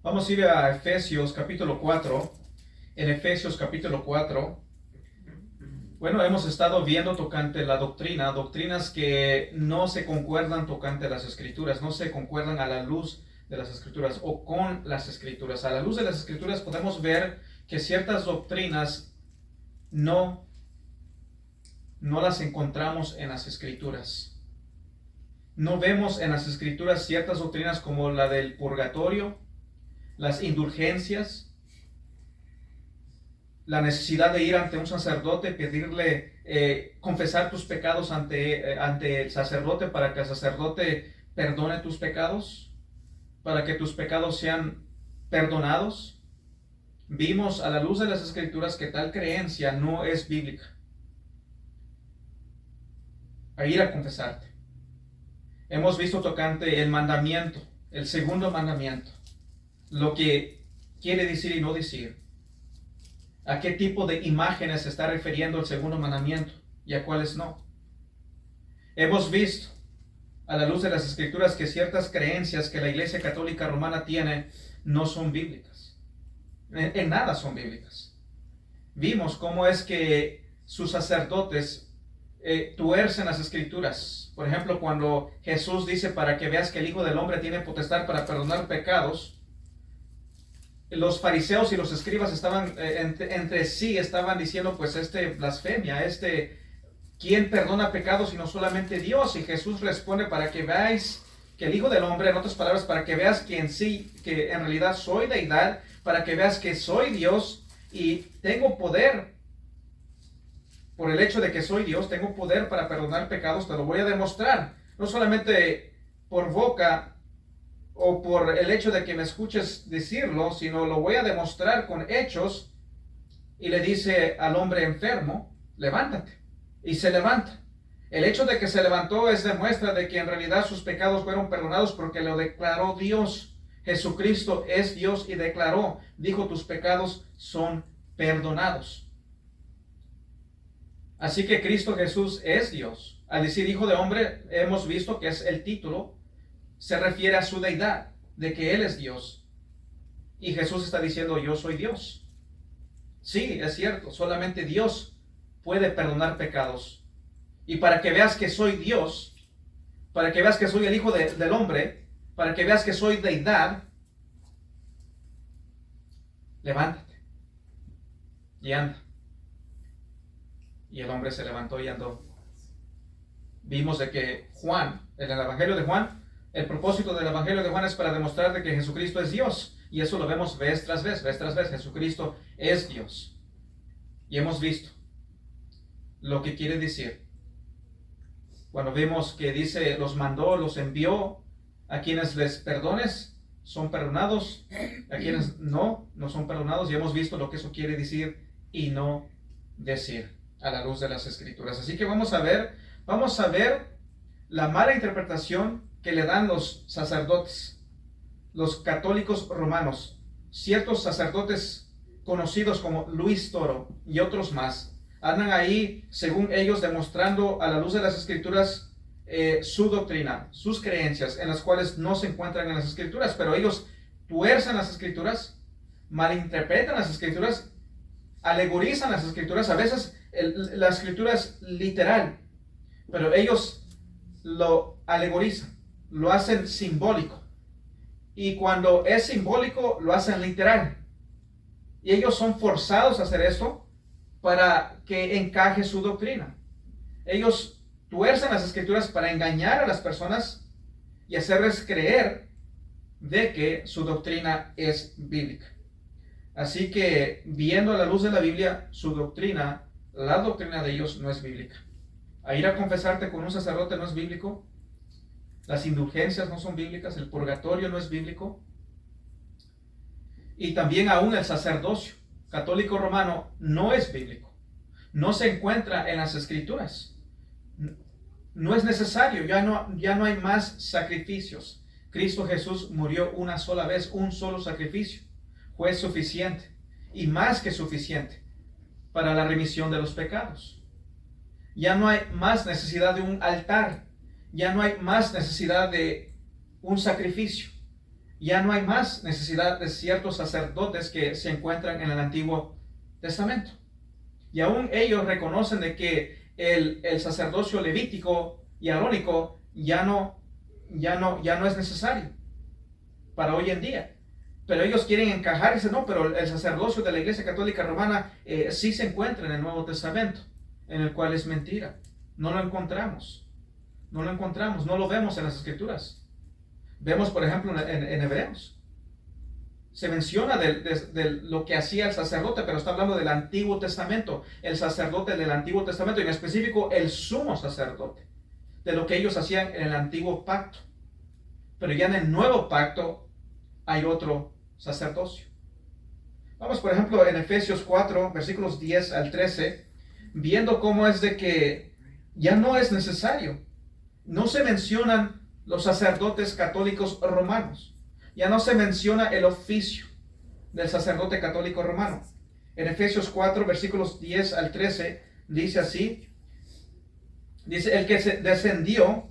Vamos a ir a Efesios capítulo 4. En Efesios capítulo 4, bueno, hemos estado viendo tocante la doctrina, doctrinas que no se concuerdan tocante las escrituras, no se concuerdan a la luz de las escrituras o con las escrituras. A la luz de las escrituras podemos ver que ciertas doctrinas no las encontramos en las escrituras. No vemos en las escrituras ciertas doctrinas como la del purgatorio, las indulgencias, la necesidad de ir ante un sacerdote, pedirle, confesar tus pecados ante el sacerdote para que el sacerdote perdone tus pecados, para que tus pecados sean perdonados. Vimos a la luz de las escrituras que tal creencia no es bíblica. A ir a confesarte. Hemos visto tocante el mandamiento, el segundo mandamiento, lo que quiere decir y no decir. ¿A qué tipo de imágenes se está refiriendo el segundo mandamiento y a cuáles no? Hemos visto a la luz de las escrituras que ciertas creencias que la Iglesia Católica Romana tiene no son bíblicas. En nada son bíblicas. Vimos cómo es que sus sacerdotes tuercen las escrituras. Por ejemplo, cuando Jesús dice para que veas que el Hijo del Hombre tiene potestad para perdonar pecados, los fariseos y los escribas estaban entre sí, estaban diciendo pues blasfemia, ¿quién perdona pecados sino solamente Dios? Y Jesús responde para que veáis que el Hijo del Hombre, en otras palabras, para que veas que que en realidad soy deidad, para que veas que soy Dios y tengo poder. Por el hecho de que soy Dios, tengo poder para perdonar pecados, te lo voy a demostrar. No solamente por boca o por el hecho de que me escuches decirlo, sino lo voy a demostrar con hechos. Y le dice al hombre enfermo, levántate. Y se levanta. El hecho de que se levantó es demuestra de que en realidad sus pecados fueron perdonados porque lo declaró Dios. Jesucristo es Dios y declaró, dijo, tus pecados son perdonados. Así que Cristo Jesús es Dios. Al decir Hijo de Hombre, hemos visto que es el título, se refiere a su deidad, de que Él es Dios. Y Jesús está diciendo, yo soy Dios. Sí, es cierto, solamente Dios puede perdonar pecados. Y para que veas que soy Dios, para que veas que soy el Hijo del Hombre, para que veas que soy deidad, levántate y anda. Y el hombre se levantó y andó. Vimos de que Juan, en el Evangelio de Juan, el propósito del Evangelio de Juan es para demostrar de que Jesucristo es Dios. Y eso lo vemos vez tras vez. Jesucristo es Dios. Y hemos visto lo que quiere decir. Cuando vemos que dice, los mandó, los envió, a quienes les perdones, son perdonados, a quienes no son perdonados. Y hemos visto lo que eso quiere decir y no decir a la luz de las escrituras. Así que vamos a ver la mala interpretación que le dan los sacerdotes, los católicos romanos, ciertos sacerdotes conocidos como Luis Toro y otros más, andan ahí, según ellos, demostrando a la luz de las escrituras su doctrina, sus creencias, en las cuales no se encuentran en las escrituras, pero ellos tuercen las escrituras, malinterpretan las escrituras, alegorizan las escrituras. A veces la escritura es literal, pero ellos lo alegorizan, lo hacen simbólico, y cuando es simbólico lo hacen literal, y ellos son forzados a hacer esto para que encaje su doctrina. Ellos tuercen las escrituras para engañar a las personas y hacerles creer de que su doctrina es bíblica. Así que, viendo a la luz de la Biblia, su doctrina, la doctrina de ellos no es bíblica. A ir a confesarte con un sacerdote no es bíblico. Las indulgencias no son bíblicas. El purgatorio no es bíblico. Y también aún el sacerdocio católico romano no es bíblico. No se encuentra en las escrituras. No es necesario. Ya no hay más sacrificios. Cristo Jesús murió una sola vez, un solo sacrificio. Fue suficiente y más que suficiente para la remisión de los pecados. Ya no hay más necesidad de un altar, ya no hay más necesidad de un sacrificio. Ya no hay más necesidad de ciertos sacerdotes que se encuentran en el Antiguo Testamento. Y aún ellos reconocen de que el sacerdocio levítico y arónico ya no es necesario para hoy en día. Pero ellos quieren encajar y dicen, no, pero el sacerdocio de la Iglesia Católica Romana sí se encuentra en el Nuevo Testamento, en el cual es mentira. No lo encontramos. No lo encontramos, no lo vemos en las Escrituras. Vemos, por ejemplo, en Hebreos. Se menciona de lo que hacía el sacerdote, pero está hablando del Antiguo Testamento. El sacerdote del Antiguo Testamento, y en específico el sumo sacerdote, de lo que ellos hacían en el Antiguo Pacto. Pero ya en el Nuevo Pacto hay otro sacerdocio. Vamos, por ejemplo, en Efesios 4, versículos 10 al 13, viendo cómo es de que ya no es necesario. No se mencionan los sacerdotes católicos romanos. Ya no se menciona el oficio del sacerdote católico romano. En Efesios 4, versículos 10 al 13, dice así. Dice, el que descendió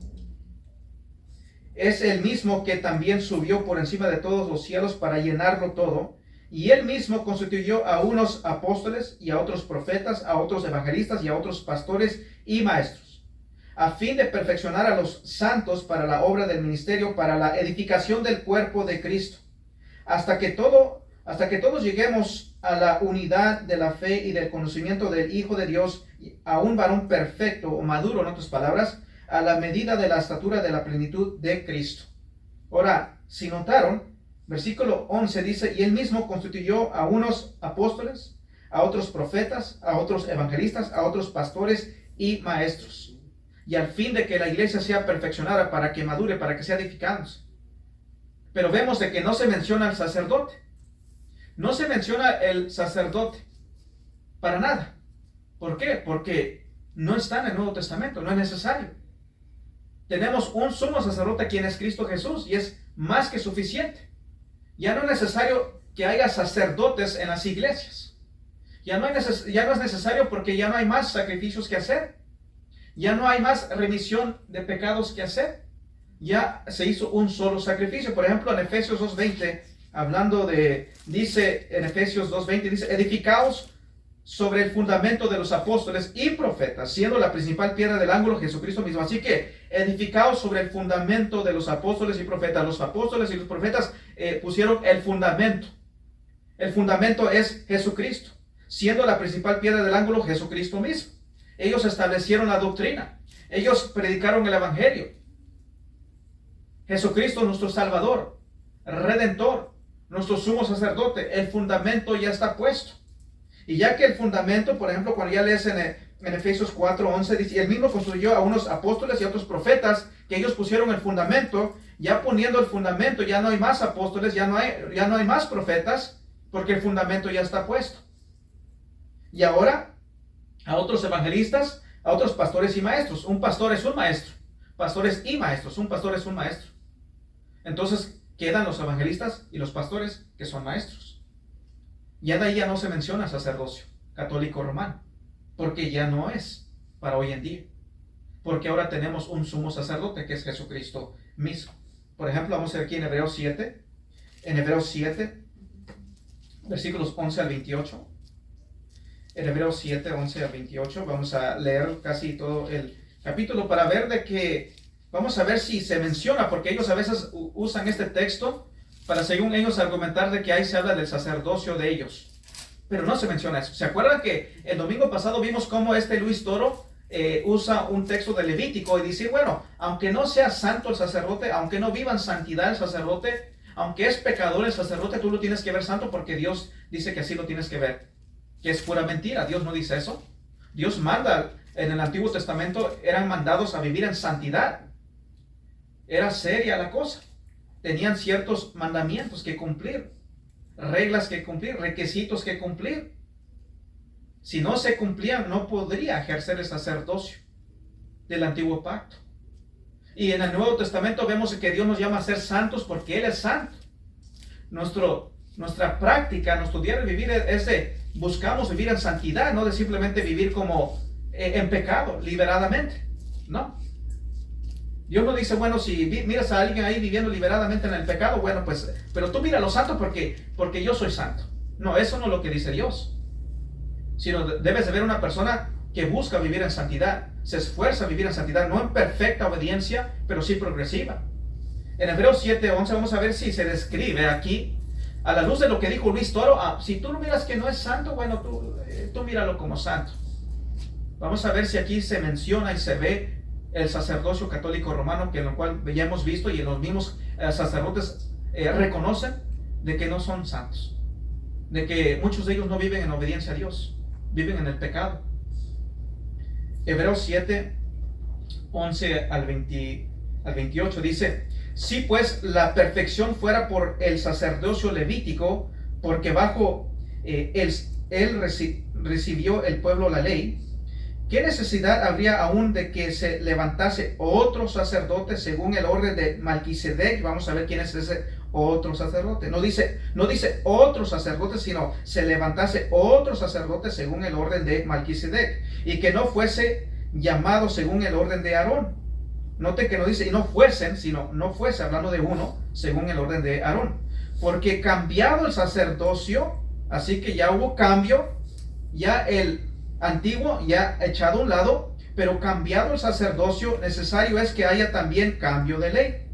es el mismo que también subió por encima de todos los cielos para llenarlo todo. Y él mismo constituyó a unos apóstoles y a otros profetas, a otros evangelistas y a otros pastores y maestros, a fin de perfeccionar a los santos para la obra del ministerio, para la edificación del cuerpo de Cristo, hasta que todos lleguemos a la unidad de la fe y del conocimiento del Hijo de Dios, a un varón perfecto o maduro, en otras palabras, a la medida de la estatura de la plenitud de Cristo. Ahora, si notaron, versículo 11 dice, y él mismo constituyó a unos apóstoles, a otros profetas, a otros evangelistas, a otros pastores y maestros, y al fin de que la iglesia sea perfeccionada, para que madure, para que sea edificándose. Pero vemos de que no se menciona el sacerdote. No se menciona el sacerdote para nada. ¿Por qué? Porque no está en el Nuevo Testamento, no es necesario. Tenemos un sumo sacerdote quien es Cristo Jesús, y es más que suficiente. Ya no es necesario que haya sacerdotes en las iglesias. Ya no es necesario, porque ya no hay más sacrificios que hacer. Ya no hay más remisión de pecados que hacer. Ya se hizo un solo sacrificio. Por ejemplo, en Efesios 2:20, dice en Efesios 2:20, dice, edificaos sobre el fundamento de los apóstoles y profetas, siendo la principal piedra del ángulo Jesucristo mismo. Así que edificaos sobre el fundamento de los apóstoles y profetas. Los apóstoles y los profetas pusieron el fundamento. El fundamento es Jesucristo, siendo la principal piedra del ángulo Jesucristo mismo. Ellos establecieron la doctrina. Ellos predicaron el evangelio. Jesucristo, nuestro Salvador, Redentor, nuestro sumo sacerdote. El fundamento ya está puesto. Y ya que el fundamento, por ejemplo, cuando ya lees en Efesios 4:11, dice, y él mismo construyó a unos apóstoles y a otros profetas, que ellos pusieron el fundamento. Ya poniendo el fundamento, ya no hay más apóstoles, ya no hay más profetas, porque el fundamento ya está puesto. Y ahora, a otros evangelistas, a otros pastores y maestros. Un pastor es un maestro. Pastores y maestros. Un pastor es un maestro. Entonces quedan los evangelistas y los pastores, que son maestros. Ya de ahí ya no se menciona sacerdocio católico romano, porque ya no es para hoy en día. Porque ahora tenemos un sumo sacerdote, que es Jesucristo mismo. Por ejemplo, vamos a ver aquí en Hebreos 7. En Hebreos 7, versículos 11 al 28. En Hebreos 7, 11 al 28, vamos a leer casi todo el capítulo para ver de que, vamos a ver si se menciona, porque ellos a veces usan este texto para, según ellos, argumentar de que ahí se habla del sacerdocio de ellos. Pero no se menciona eso. ¿Se acuerdan que el domingo pasado vimos cómo Luis Toro usa un texto de Levítico y dice, bueno, aunque no sea santo el sacerdote, aunque no viva en santidad el sacerdote, aunque es pecador el sacerdote, tú lo tienes que ver santo porque Dios dice que así lo tienes que ver? Que es pura mentira. Dios no dice eso. Dios manda, en el Antiguo Testamento eran mandados a vivir en santidad. Era seria la cosa. Tenían ciertos mandamientos que cumplir, reglas que cumplir, requisitos que cumplir. Si no se cumplían, no podría ejercer el sacerdocio del Antiguo Pacto. Y en el Nuevo Testamento vemos que Dios nos llama a ser santos porque Él es santo. Nuestra práctica, nuestro diario vivir es de buscamos vivir en santidad, no de simplemente vivir como en pecado, liberadamente. No. Dios no dice, bueno, si miras a alguien ahí viviendo liberadamente en el pecado, bueno, pues, pero tú mira lo santo porque yo soy santo. No, eso no es lo que dice Dios. Sino debes de ver una persona que busca vivir en santidad, se esfuerza a vivir en santidad, no en perfecta obediencia, pero sí progresiva. En Hebreos 7:11 vamos a ver si se describe aquí, a la luz de lo que dijo Luis Toro, si tú lo miras que no es santo, bueno, tú míralo como santo. Vamos a ver si aquí se menciona y se ve el sacerdocio católico romano, que en lo cual ya hemos visto y los mismos sacerdotes reconocen de que no son santos, de que muchos de ellos no viven en obediencia a Dios, viven en el pecado. Hebreos 7:11 al 28 dice: si pues la perfección fuera por el sacerdocio levítico, porque bajo él recibió el pueblo la ley, ¿qué necesidad habría aún de que se levantase otro sacerdote según el orden de Melquisedec? Vamos a ver quién es ese otro sacerdote. No dice otro sacerdote, sino se levantase otro sacerdote según el orden de Melquisedec, y que no fuese llamado según el orden de Aarón. Note que no dice y no fuesen, sino no fuese, hablando de uno según el orden de Aarón. Porque cambiado el sacerdocio, así que ya hubo cambio, ya el antiguo ya echado a un lado, pero cambiado el sacerdocio, necesario es que haya también cambio de ley.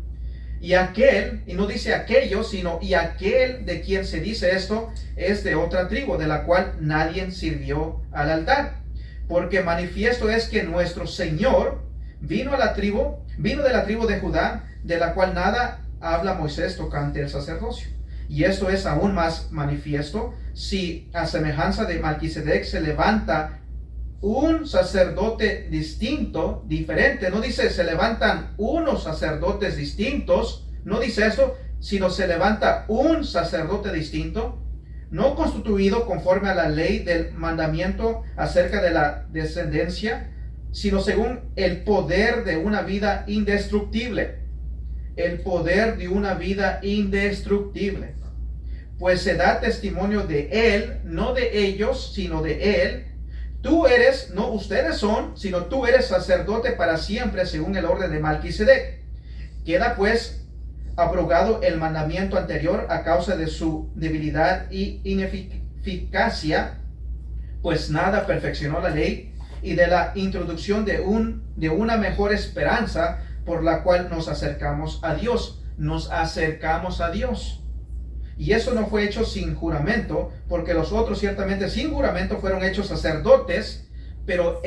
Y aquel, y no dice aquello, sino y aquel de quien se dice esto, es de otra tribu, de la cual nadie sirvió al altar. Porque manifiesto es que nuestro Señor vino de la tribu de Judá, de la cual nada habla Moisés tocante el sacerdocio. Y esto es aún más manifiesto si a semejanza de Melquisedec se levanta un sacerdote distinto, diferente. No dice se levantan unos sacerdotes distintos, no dice eso, sino se levanta un sacerdote distinto, no constituido conforme a la ley del mandamiento acerca de la descendencia, sino según el poder de una vida indestructible. El poder de una vida indestructible. Pues se da testimonio de él, no de ellos, sino de él. Tú eres, no ustedes son, sino tú eres sacerdote para siempre según el orden de Melquisedec. Queda pues abrogado el mandamiento anterior a causa de su debilidad y ineficacia, pues nada perfeccionó la ley, y de la introducción de una mejor esperanza por la cual nos acercamos a Dios. Nos acercamos a Dios. Y eso no fue hecho sin juramento, porque los otros ciertamente sin juramento fueron hechos sacerdotes, pero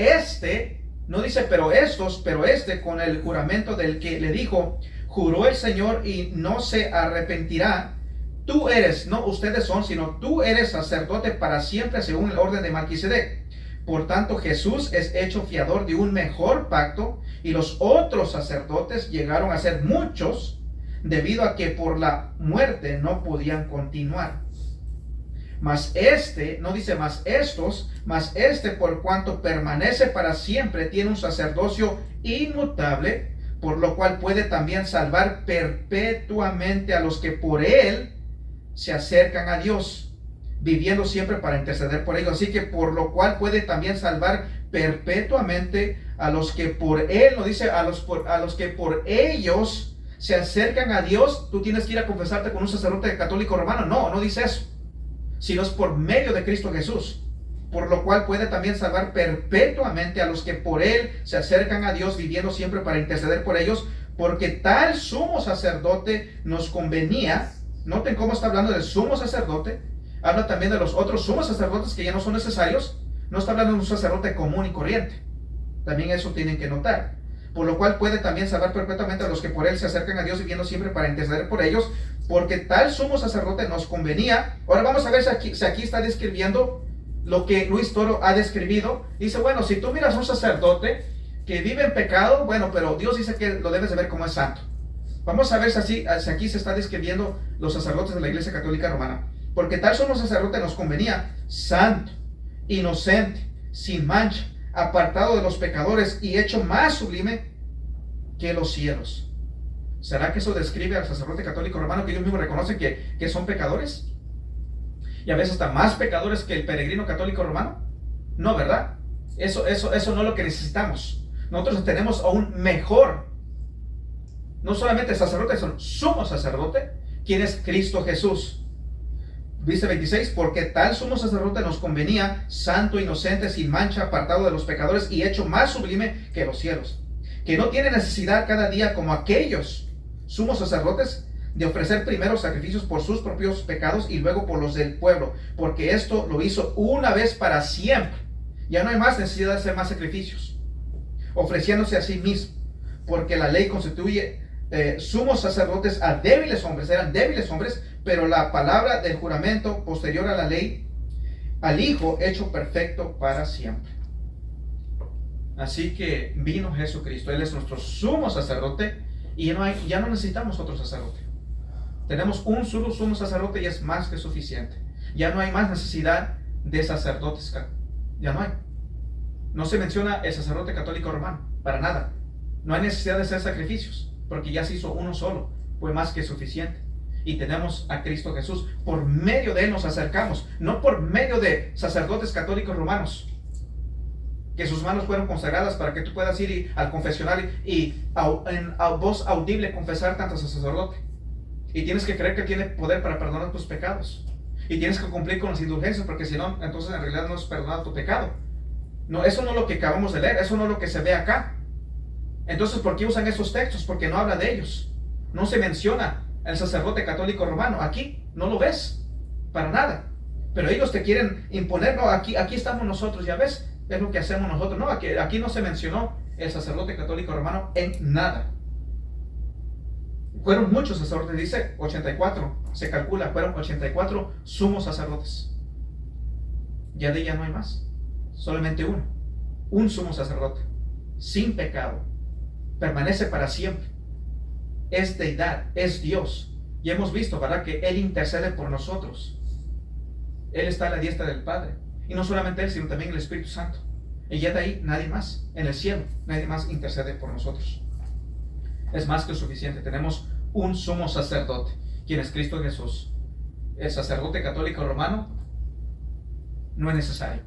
no dice pero estos, pero con el juramento del que le dijo, juró el Señor y no se arrepentirá. Tú eres, no ustedes son, sino tú eres sacerdote para siempre según el orden de Melquisedec. Por tanto, Jesús es hecho fiador de un mejor pacto, y los otros sacerdotes llegaron a ser muchos, debido a que por la muerte no podían continuar. Mas no dice mas estos, mas por cuanto permanece para siempre, tiene un sacerdocio inmutable, por lo cual puede también salvar perpetuamente a los que por él se acercan a Dios, viviendo siempre para interceder por ellos. Así que por lo cual puede también salvar perpetuamente a los que por él, no dice a los que por ellos se acercan a Dios. Tú tienes que ir a confesarte con un sacerdote católico romano. No dice eso, sino es por medio de Cristo Jesús. Por lo cual puede también salvar perpetuamente a los que por él se acercan a Dios, viviendo siempre para interceder por ellos, porque tal sumo sacerdote nos convenía. Noten cómo está hablando del sumo sacerdote. Habla también de los otros sumos sacerdotes que ya no son necesarios. No está hablando de un sacerdote común y corriente. También eso tienen que notar. Por lo cual puede también salvar perpetuamente a los que por él se acercan a Dios, viviendo siempre para interceder por ellos, porque tal sumo sacerdote nos convenía. Ahora vamos a ver si aquí está describiendo lo que Luis Toro ha describido. Dice, bueno, si tú miras a un sacerdote que vive en pecado, bueno, pero Dios dice que lo debes de ver como es santo. Vamos a ver si aquí se está describiendo los sacerdotes de la Iglesia Católica Romana. Porque tal sumo sacerdote nos convenía, santo, inocente, sin mancha, apartado de los pecadores y hecho más sublime que los cielos. ¿Será que eso describe al sacerdote católico romano, que ellos mismos reconocen que son pecadores? Y a veces hasta más pecadores que el peregrino católico romano. No, ¿verdad? Eso no es lo que necesitamos. Nosotros tenemos a un mejor no solamente sacerdote, sino sumo sacerdote, quien es Cristo Jesús. Dice 26, porque tal sumo sacerdote nos convenía, santo, inocente, sin mancha, apartado de los pecadores y hecho más sublime que los cielos, que no tiene necesidad cada día como aquellos sumos sacerdotes de ofrecer primero sacrificios por sus propios pecados y luego por los del pueblo, porque esto lo hizo una vez para siempre. Ya no hay más necesidad de hacer más sacrificios, ofreciéndose a sí mismo, porque la ley constituye sumos sacerdotes a débiles hombres, eran débiles hombres, pero la palabra del juramento posterior a la ley, al Hijo hecho perfecto para siempre. Así que vino Jesucristo, Él es nuestro sumo sacerdote y ya no necesitamos otro sacerdote. Tenemos un solo sumo sacerdote y es más que suficiente. Ya no hay más necesidad de sacerdotes, ya no hay. No se menciona el sacerdote católico romano, para nada. No hay necesidad de hacer sacrificios, porque ya se hizo uno solo, fue más que suficiente. Y tenemos a Cristo Jesús, por medio de Él nos acercamos, no por medio de sacerdotes católicos romanos, que sus manos fueron consagradas para que tú puedas ir al confesionario y en voz audible confesar tanto a sacerdote. Y tienes que creer que tiene poder para perdonar tus pecados. Y tienes que cumplir con las indulgencias, porque si no, entonces en realidad no es perdonado tu pecado. No, eso no es lo que acabamos de leer, eso no es lo que se ve acá. Entonces, ¿por qué usan esos textos? Porque no habla de ellos. No se menciona el sacerdote católico romano. Aquí no lo ves, para nada. Pero ellos te quieren imponer, no, aquí estamos nosotros, ya ves, es lo que hacemos nosotros. No, aquí no se mencionó el sacerdote católico romano en nada. Fueron muchos sacerdotes, dice 84, se calcula, fueron 84 sumos sacerdotes. Ya de ella no hay más, solamente uno, un sumo sacerdote, sin pecado, permanece para siempre, es deidad, es Dios. Y hemos visto, ¿verdad?, que Él intercede por nosotros. Él está a la diestra del Padre, y no solamente Él, sino también el Espíritu Santo. Y ya de ahí nadie más, en el cielo, nadie más intercede por nosotros. Es más que suficiente. Tenemos un sumo sacerdote, quien es Cristo Jesús. El sacerdote católico romano no es necesario.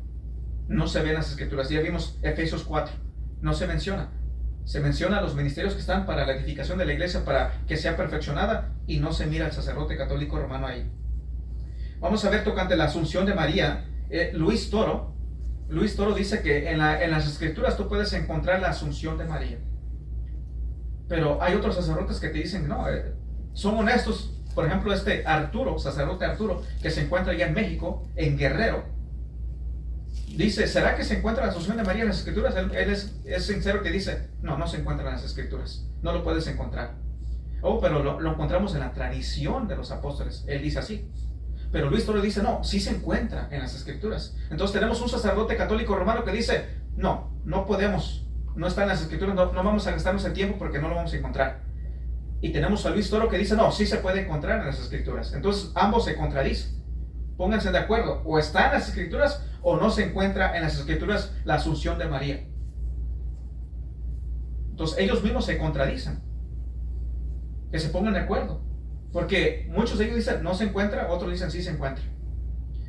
No se ve en las Escrituras. Ya vimos Efesios 4. No se menciona. Se menciona los ministerios que están para la edificación de la iglesia, para que sea perfeccionada, y no se mira al sacerdote católico romano ahí. Vamos a ver tocante la asunción de María. Luis Toro dice que en las Escrituras tú puedes encontrar la asunción de María. Pero hay otros sacerdotes que te dicen, no, son honestos. Por ejemplo, sacerdote Arturo, que se encuentra allá en México, en Guerrero, dice, ¿será que se encuentra la asunción de María en las Escrituras? Él es sincero que dice, no se encuentra en las Escrituras, no lo puedes encontrar. Pero lo encontramos en la tradición de los apóstoles, él dice así. Pero Luis Toro dice, no, sí se encuentra en las Escrituras. Entonces tenemos un sacerdote católico romano que dice, no podemos. No está en las Escrituras, no vamos a gastarnos el tiempo porque no lo vamos a encontrar. Y tenemos a Luis Toro que dice, no, sí se puede encontrar en las Escrituras. Entonces ambos se contradicen. Pónganse de acuerdo, o está en las Escrituras o no se encuentra en las Escrituras la asunción de María. Entonces ellos mismos se contradicen. Que se pongan de acuerdo. Porque muchos de ellos dicen, no se encuentra, otros dicen, sí se encuentra.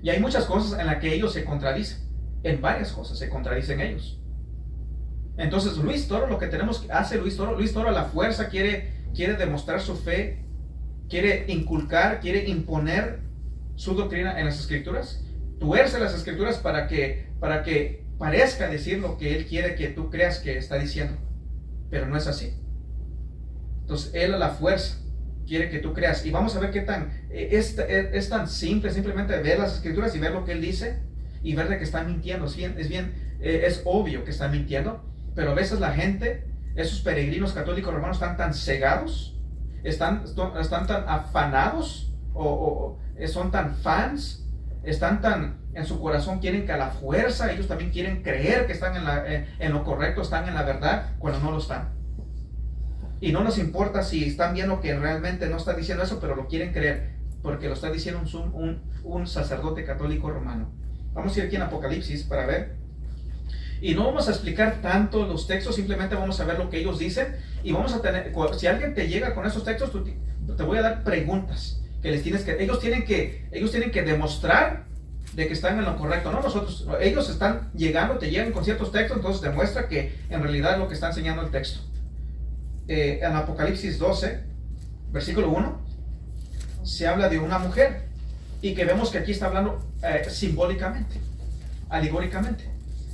Y hay muchas cosas en las que ellos se contradicen. En varias cosas se contradicen ellos. Entonces Luis Toro, lo que tenemos que hacer Luis Toro a la fuerza quiere demostrar su fe, quiere inculcar, quiere imponer su doctrina en las Escrituras, tuerce las Escrituras para que parezca decir lo que él quiere que tú creas que está diciendo, pero no es así. Entonces él a la fuerza quiere que tú creas, y vamos a ver qué tan es tan simple, simplemente ver las Escrituras y ver lo que él dice y ver de que está mintiendo. Es obvio que está mintiendo. Pero a veces la gente, esos peregrinos católicos romanos, están tan cegados, están tan afanados, o son tan fans, están tan en su corazón, quieren que a la fuerza ellos también quieren creer que están en lo correcto, están en la verdad, cuando no lo están. Y no nos importa si están viendo que realmente no está diciendo eso, pero lo quieren creer, porque lo está diciendo un sacerdote católico romano. Vamos a ir aquí en Apocalipsis para ver. Y no vamos a explicar tanto los textos, simplemente vamos a ver lo que ellos dicen. Y vamos a tener, si alguien te llega con esos textos, te voy a dar preguntas que ellos tienen que demostrar de que están en lo correcto, no nosotros. Ellos te llegan con ciertos textos, entonces demuestra que en realidad lo que está enseñando el texto. en Apocalipsis 12, versículo 1, se habla de una mujer y que vemos que aquí está hablando simbólicamente, alegóricamente.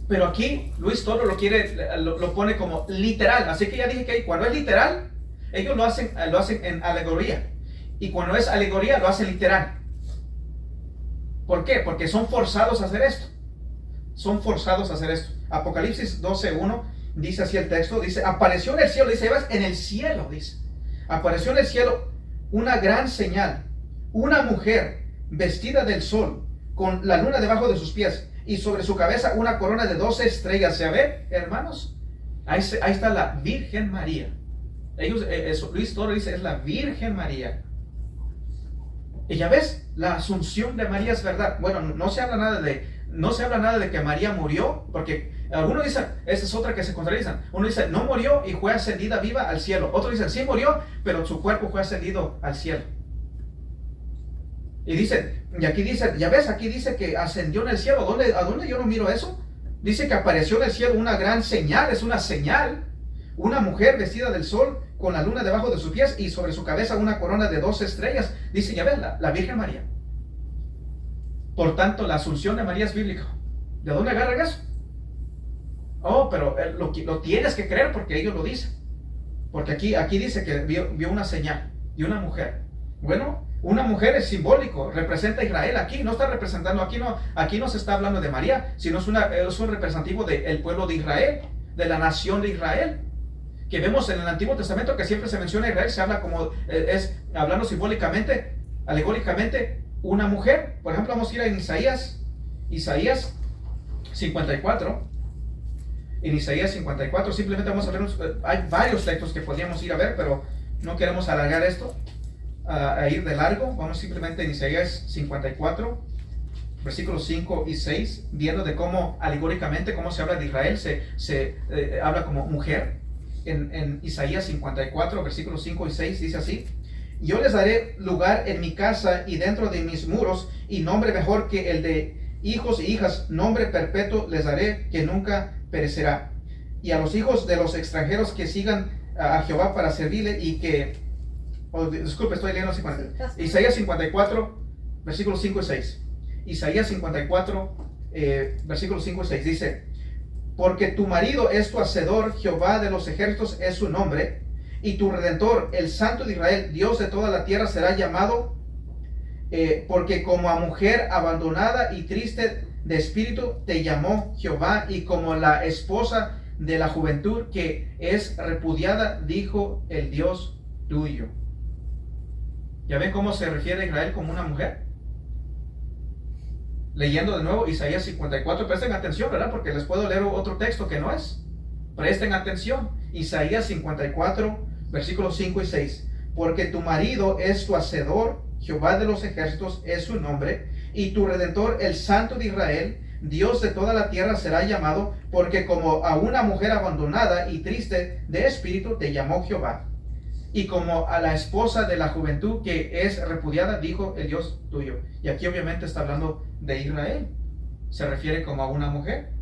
Pero aquí Luis Toro lo pone como literal. Así que ya dije que cuando es literal, ellos lo hacen en alegoría. Y cuando es alegoría, lo hacen literal. ¿Por qué? Porque son forzados a hacer esto. Son forzados a hacer esto. Apocalipsis 12:1 dice así el texto. Dice, apareció en el cielo. Dice, en el cielo, dice. Apareció en el cielo una gran señal. Una mujer vestida del sol, con la luna debajo de sus pies, y sobre su cabeza una corona de 12 estrellas. ¿Se ve, hermanos? Ahí está la Virgen María. Luis Toro dice, es la Virgen María. Y ya ves, la asunción de María es verdad. Bueno, no se habla nada de que María murió, porque algunos dicen, esa es otra que se contradicen. Uno dice, no murió y fue ascendida viva al cielo. Otro dice, sí murió, pero su cuerpo fue ascendido al cielo. Y aquí dicen, ya ves, aquí dice que ascendió en el cielo. ¿A dónde yo no miro eso? Dice que apareció en el cielo una gran señal, es una señal. Una mujer vestida del sol, con la luna debajo de sus pies, y sobre su cabeza una corona de 12 estrellas. Dice, ya ves, la Virgen María. Por tanto, la asunción de María es bíblica. ¿De dónde agarran eso? Oh, pero lo tienes que creer porque ellos lo dicen. Porque aquí dice que vio una señal de una mujer. Bueno, una mujer es simbólico, representa a Israel. Aquí no está representando, aquí no se está hablando de María, sino es un representativo del pueblo de Israel, de la nación de Israel. Que vemos en el Antiguo Testamento que siempre se menciona a Israel, se habla como, hablando simbólicamente, alegóricamente, una mujer. Por ejemplo, vamos a ir a Isaías 54. En Isaías 54, simplemente vamos a ver, hay varios textos que podríamos ir a ver, pero no queremos alargar esto, a ir de largo. Vamos simplemente en Isaías 54, versículos 5 y 6, viendo de cómo alegóricamente, cómo se habla de Israel, se habla como mujer. En Isaías 54, versículos 5 y 6, dice así: yo les daré lugar en mi casa y dentro de mis muros, y nombre mejor que el de hijos y hijas, nombre perpetuo les daré que nunca perecerá. Y a los hijos de los extranjeros que sigan a Jehová para servirle, y que, disculpe, estoy leyendo Isaías 54, versículos 5 y 6. Isaías 54, versículos 5 y 6 dice: porque tu marido es tu hacedor, Jehová de los ejércitos es su nombre, y tu redentor, el Santo de Israel, Dios de toda la tierra, será llamado, porque como a mujer abandonada y triste de espíritu te llamó Jehová, y como la esposa de la juventud que es repudiada, dijo el Dios tuyo. ¿Ya ven cómo se refiere a Israel como una mujer? Leyendo de nuevo Isaías 54, presten atención, ¿verdad? Porque les puedo leer otro texto que no es. Presten atención. Isaías 54, versículos 5 y 6. Porque tu marido es tu hacedor, Jehová de los ejércitos es su nombre, y tu redentor, el Santo de Israel, Dios de toda la tierra, será llamado, porque como a una mujer abandonada y triste de espíritu te llamó Jehová. Y como a la esposa de la juventud que es repudiada, dijo el Dios tuyo. Y aquí obviamente está hablando de Israel. Se refiere como a una mujer.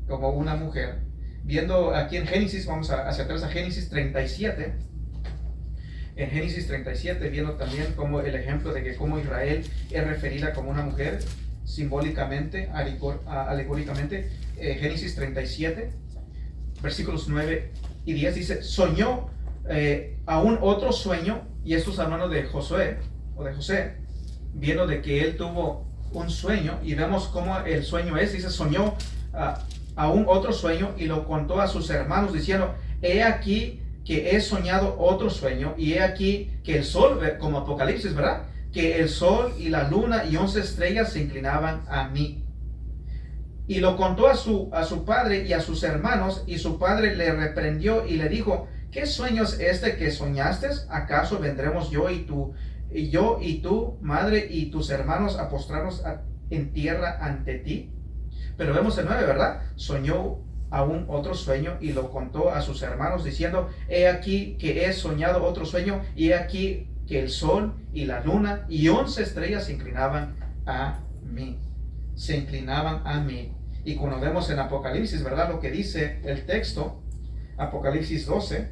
Como una mujer. Viendo aquí en Génesis, vamos hacia atrás a Génesis 37. En Génesis 37, viendo también como el ejemplo de que como Israel es referida como una mujer, simbólicamente, alegóricamente. Génesis 37, versículos 9 y 10 dice: soñó aún otro sueño, y esto es hablando de Josué, o de José, viendo de que él tuvo un sueño, y vemos cómo el sueño es. Dice: soñó aún otro sueño, y lo contó a sus hermanos, diciendo: he aquí que he soñado otro sueño, y he aquí que el sol, como Apocalipsis, ¿verdad? Que el sol y la luna y 11 estrellas se inclinaban a mí. Y lo contó a su padre y a sus hermanos, y su padre le reprendió y le dijo: ¿qué sueño es este que soñaste? ¿Acaso vendremos yo y tu madre y tus hermanos a postrarnos en tierra ante ti? Pero vemos el 9, ¿verdad? Soñó aún otro sueño y lo contó a sus hermanos, diciendo: he aquí que he soñado otro sueño, y he aquí que el sol y la luna y 11 estrellas se inclinaban a mí. Se inclinaban a mí. Y cuando vemos en Apocalipsis, ¿verdad? Lo que dice el texto, Apocalipsis 12,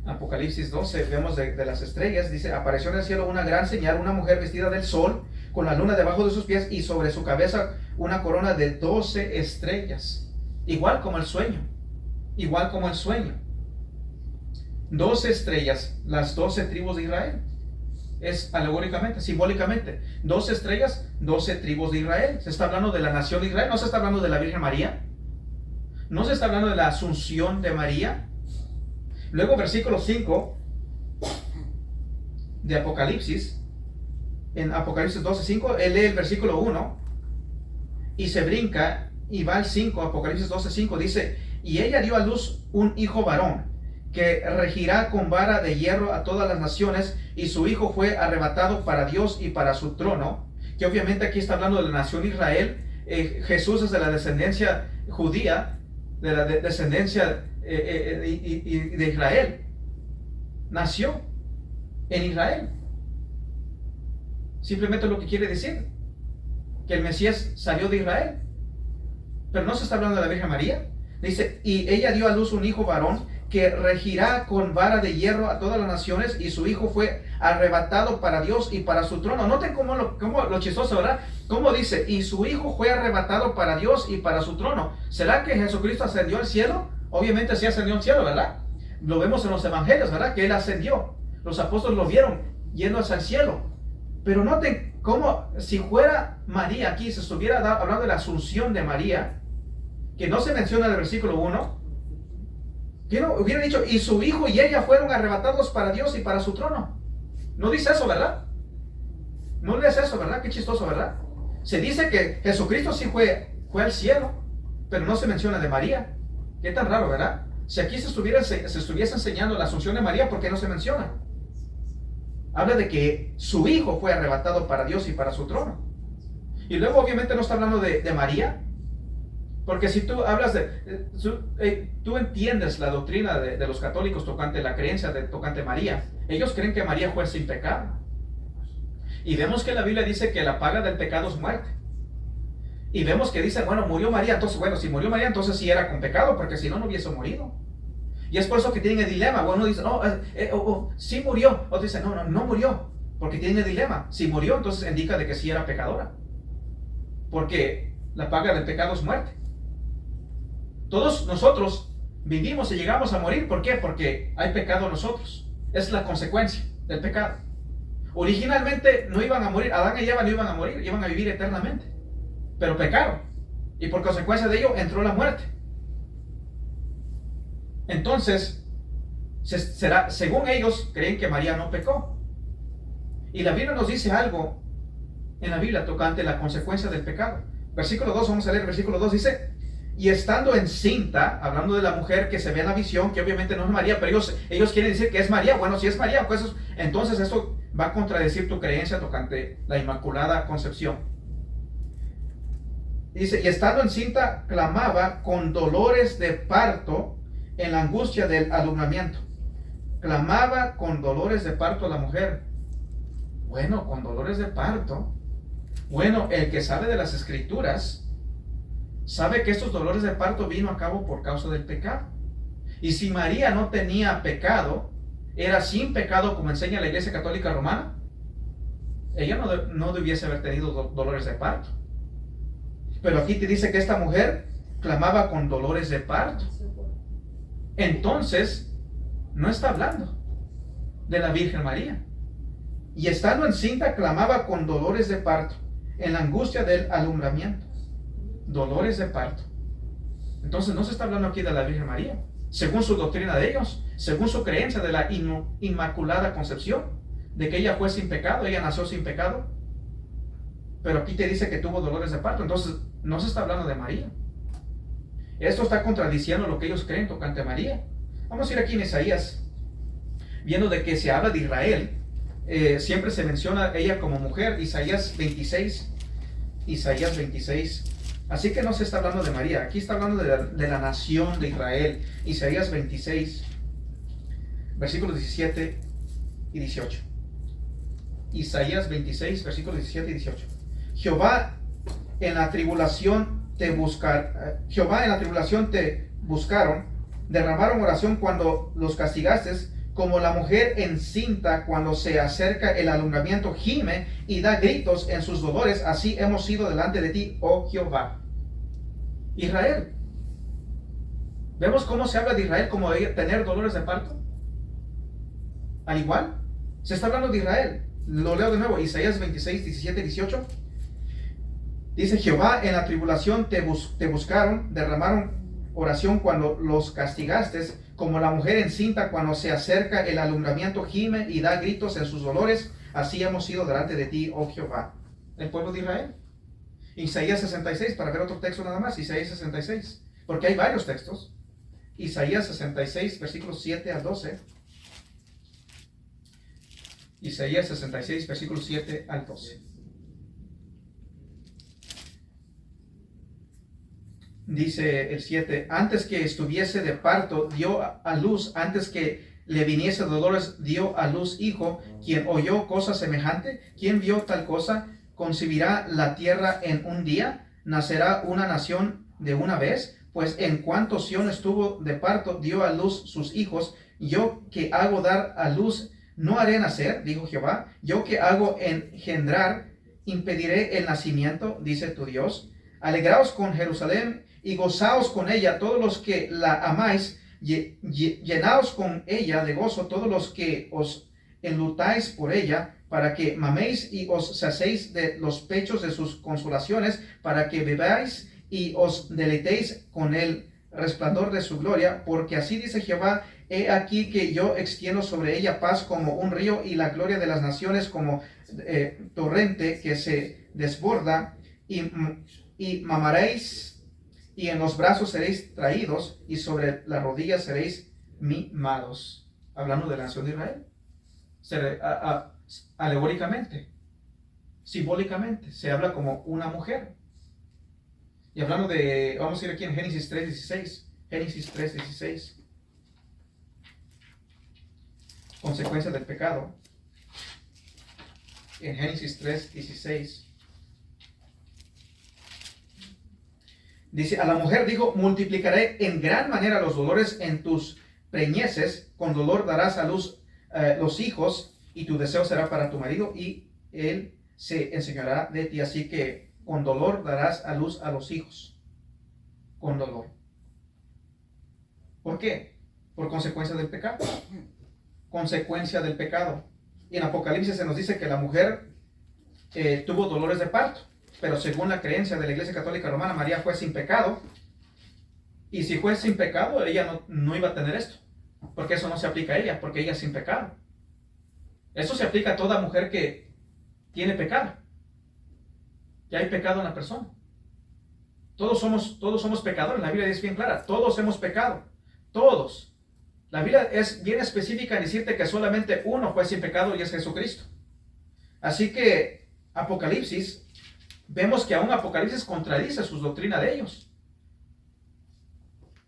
Apocalipsis 12, vemos de las estrellas, dice, apareció en el cielo una gran señal, una mujer vestida del sol, con la luna debajo de sus pies y sobre su cabeza una corona de 12 estrellas. Igual como el sueño, igual como el sueño. 12 estrellas, las 12 tribus de Israel. Es alegóricamente, simbólicamente. 12 estrellas, 12 tribus de Israel. Se está hablando de la nación de Israel, no se está hablando de la Virgen María. No se está hablando de la asunción de María. Luego versículo 5 de Apocalipsis, en Apocalipsis 12:5, él lee el versículo 1 y se brinca y va al 5, Apocalipsis 12:5, dice, y ella dio a luz un hijo varón, que regirá con vara de hierro a todas las naciones, y su hijo fue arrebatado para Dios y para su trono. Que obviamente aquí está hablando de la nación Israel. Jesús es de la descendencia judía, de la descendencia de Israel. Nació en Israel. Simplemente lo que quiere decir que el Mesías salió de Israel. Pero no se está hablando de la Virgen María. Dice, y ella dio a luz un hijo varón, que regirá con vara de hierro a todas las naciones, y su hijo fue arrebatado para Dios y para su trono. Noten cómo lo chistoso, ¿verdad? Cómo dice, y su hijo fue arrebatado para Dios y para su trono. ¿Será que Jesucristo ascendió al cielo? Obviamente sí ascendió al cielo, ¿verdad? Lo vemos en los evangelios, ¿verdad? Que él ascendió. Los apóstoles lo vieron yendo hacia el cielo. Pero noten cómo, si fuera María aquí, se estuviera hablando de la asunción de María, que no se menciona en el versículo 1, que no hubiera dicho, y su hijo y ella fueron arrebatados para Dios y para su trono. No dice eso, ¿verdad? No lees eso, ¿verdad? Qué chistoso, ¿verdad? Se dice que Jesucristo sí fue al cielo, pero no se menciona de María. Qué tan raro, ¿verdad? Si aquí se estuviese enseñando la asunción de María, ¿por qué no se menciona? Habla de que su hijo fue arrebatado para Dios y para su trono. Y luego obviamente no está hablando de María, porque si tú hablas tú entiendes la doctrina de los católicos tocante la creencia tocante María. Ellos creen que María fue sin pecado. Y vemos que la Biblia dice que la paga del pecado es muerte. Y vemos que dice, bueno, murió María, entonces, bueno, si murió María, entonces sí era con pecado, porque si no, no hubiese morido. Y es por eso que tienen el dilema. Uno dice, no, sí murió. Otro dice, no murió, porque tienen el dilema. Si murió, entonces indica de que sí era pecadora. Porque la paga del pecado es muerte. Todos nosotros vivimos y llegamos a morir. ¿Por qué? Porque hay pecado en nosotros. Es la consecuencia del pecado. Originalmente no iban a morir. Adán y Eva no iban a morir, iban a vivir eternamente. Pero pecaron. Y por consecuencia de ello entró la muerte. Entonces, según ellos, creen que María no pecó. Y la Biblia nos dice algo en la Biblia tocante la consecuencia del pecado. Versículo 2, vamos a leer el versículo 2, dice, y estando encinta, hablando de la mujer que se ve en la visión, que obviamente no es María, pero ellos quieren decir que es María. Bueno, si es María, pues entonces esto va a contradecir tu creencia tocante la Inmaculada Concepción. Dice, y estando encinta, clamaba con dolores de parto en la angustia del alumbramiento. Clamaba con dolores de parto la mujer. Bueno, con dolores de parto. Bueno, el que sabe de las Escrituras sabe que estos dolores de parto vino a cabo por causa del pecado. Y si María no tenía pecado, era sin pecado, como enseña la Iglesia Católica Romana, ella no debiese haber tenido dolores de parto. Pero aquí te dice que esta mujer clamaba con dolores de parto. Entonces, no está hablando de la Virgen María. Y estando encinta, clamaba con dolores de parto, en la angustia del alumbramiento. Dolores de parto. Entonces, no se está hablando aquí de la Virgen María, según su doctrina de ellos, según su creencia de la Inmaculada Concepción, de que ella fue sin pecado, ella nació sin pecado. Pero aquí te dice que tuvo dolores de parto. Entonces, no se está hablando de María. Esto está contradiciendo lo que ellos creen tocante a María. Vamos a ir aquí en Isaías, viendo de que se habla de Israel. Siempre se menciona ella como mujer. Isaías 26. Isaías 26. Así que no se está hablando de María. Aquí está hablando de la nación de Israel. Isaías 26, versículos 17 y 18. Isaías 26, versículos 17 y 18. Jehová en la tribulación te buscaron, derramaron oración cuando los castigaste, como la mujer encinta cuando se acerca el alumbramiento gime y da gritos en sus dolores, así hemos sido delante de ti, oh Jehová. Israel. ¿Vemos cómo se habla de Israel como de tener dolores de parto? Al igual, se está hablando de Israel. Lo leo de nuevo, Isaías 26, 17, 18. Dice, Jehová, en la tribulación te buscaron, derramaron oración cuando los castigaste, como la mujer encinta cuando se acerca el alumbramiento gime y da gritos en sus dolores, así hemos sido delante de ti, oh Jehová. El pueblo de Israel. Isaías 66, para ver otro texto nada más, Isaías 66, porque hay varios textos. Isaías 66, versículos 7 al 12. Isaías 66, versículos 7 al 12. Dice el 7, antes que estuviese de parto, dio a luz, antes que le viniese dolores, dio a luz hijo. Quien oyó cosa semejante, quien vio tal cosa, concebirá la tierra en un día, nacerá una nación de una vez. Pues en cuanto Sión estuvo de parto, dio a luz sus hijos. Yo que hago dar a luz, no haré nacer, dijo Jehová. Yo que hago engendrar, impediré el nacimiento, dice tu Dios. Alegraos con Jerusalén y gozaos con ella, todos los que la amáis. Llenaos con ella de gozo, todos los que os enlutáis por ella, para que maméis y os saciéis de los pechos de sus consolaciones, para que bebáis y os deleitéis con el resplandor de su gloria, porque así dice Jehová, he aquí que yo extiendo sobre ella paz como un río y la gloria de las naciones como torrente que se desborda, y mamaréis y en los brazos seréis traídos y sobre las rodillas seréis mimados. Hablando de la nación de Israel. Alegóricamente, simbólicamente, se habla como una mujer. Y hablando de, vamos a ir aquí en Génesis 3:16. Génesis 3:16. Consecuencia del pecado. En Génesis 3:16. Dice, a la mujer dijo, multiplicaré en gran manera los dolores en tus preñeces, con dolor darás a luz los hijos, y tu deseo será para tu marido, y él se enseñará de ti. Así que con dolor darás a luz a los hijos. Con dolor. ¿Por qué? Por consecuencia del pecado. Consecuencia del pecado. Y en Apocalipsis se nos dice que la mujer tuvo dolores de parto. Pero según la creencia de la Iglesia Católica Romana, María fue sin pecado. Y si fue sin pecado, ella no iba a tener esto. Porque eso no se aplica a ella, porque ella es sin pecado. Eso se aplica a toda mujer que tiene pecado. Que hay pecado en la persona. Todos somos pecadores. La Biblia es bien clara. Todos hemos pecado. Todos. La Biblia es bien específica en decirte que solamente uno fue sin pecado y es Jesucristo. Así que Apocalipsis, vemos que aún Apocalipsis contradice sus doctrinas de ellos.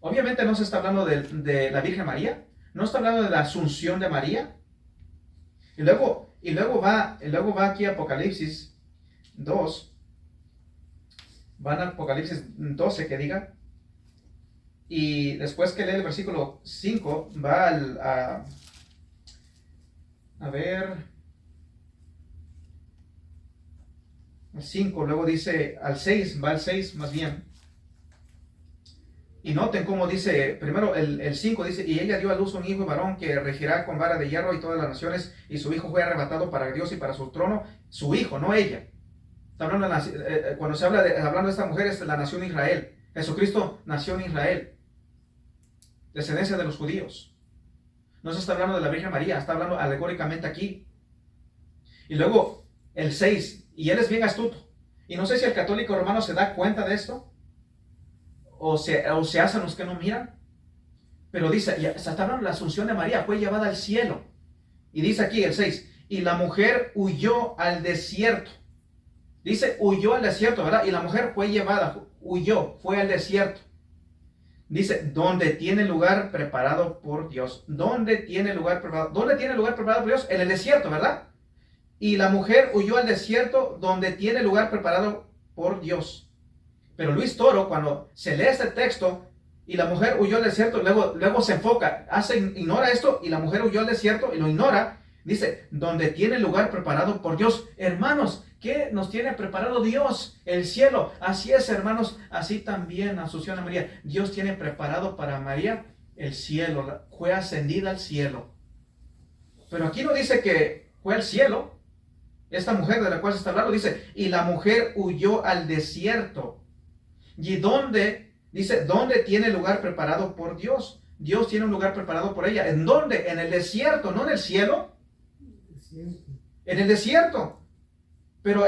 Obviamente no se está hablando de la Virgen María, no está hablando de la asunción de María. Y luego va aquí Apocalipsis 2, van a Apocalipsis 12 que diga, y después que lee el versículo 5, va a ver... 5, luego dice al 6, va al 6 más bien. Y noten cómo dice, primero el 5 dice, y ella dio a luz un hijo varón que regirá con vara de hierro y todas las naciones, y su hijo fue arrebatado para Dios y para su trono. Su hijo, no ella. Está hablando cuando se habla hablando de esta mujer, es la nación de Israel. Jesucristo nació en Israel, descendencia de los judíos. No se está hablando de la Virgen María, está hablando alegóricamente aquí. Y luego el 6, y él es bien astuto. Y no sé si el católico romano se da cuenta de esto, o se hacen los que no miran. Pero dice, ya está hablando de la asunción de María, fue llevada al cielo. Y dice aquí el 6, y la mujer huyó al desierto. Dice, huyó al desierto, ¿verdad? Y la mujer fue llevada, huyó, fue al desierto. Dice, donde tiene lugar preparado por Dios. ¿Dónde tiene lugar preparado? ¿Dónde tiene lugar preparado por Dios? En el desierto, ¿verdad? Y la mujer huyó al desierto donde tiene lugar preparado por Dios. Pero Luis Toro, cuando se lee este texto, y la mujer huyó al desierto. Luego se enfoca, ignora esto, y la mujer huyó al desierto y lo ignora. Dice, donde tiene lugar preparado por Dios. Hermanos, ¿qué nos tiene preparado Dios? El cielo. Así es, hermanos, así también asunción a María. Dios tiene preparado para María el cielo. Fue ascendida al cielo. Pero aquí no dice que fue al cielo. Esta mujer de la cual se está hablando dice, y la mujer huyó al desierto. ¿Y dónde? Dice, ¿dónde tiene lugar preparado por Dios? Dios tiene un lugar preparado por ella. ¿En dónde? En el desierto, no en el cielo. En el desierto. Pero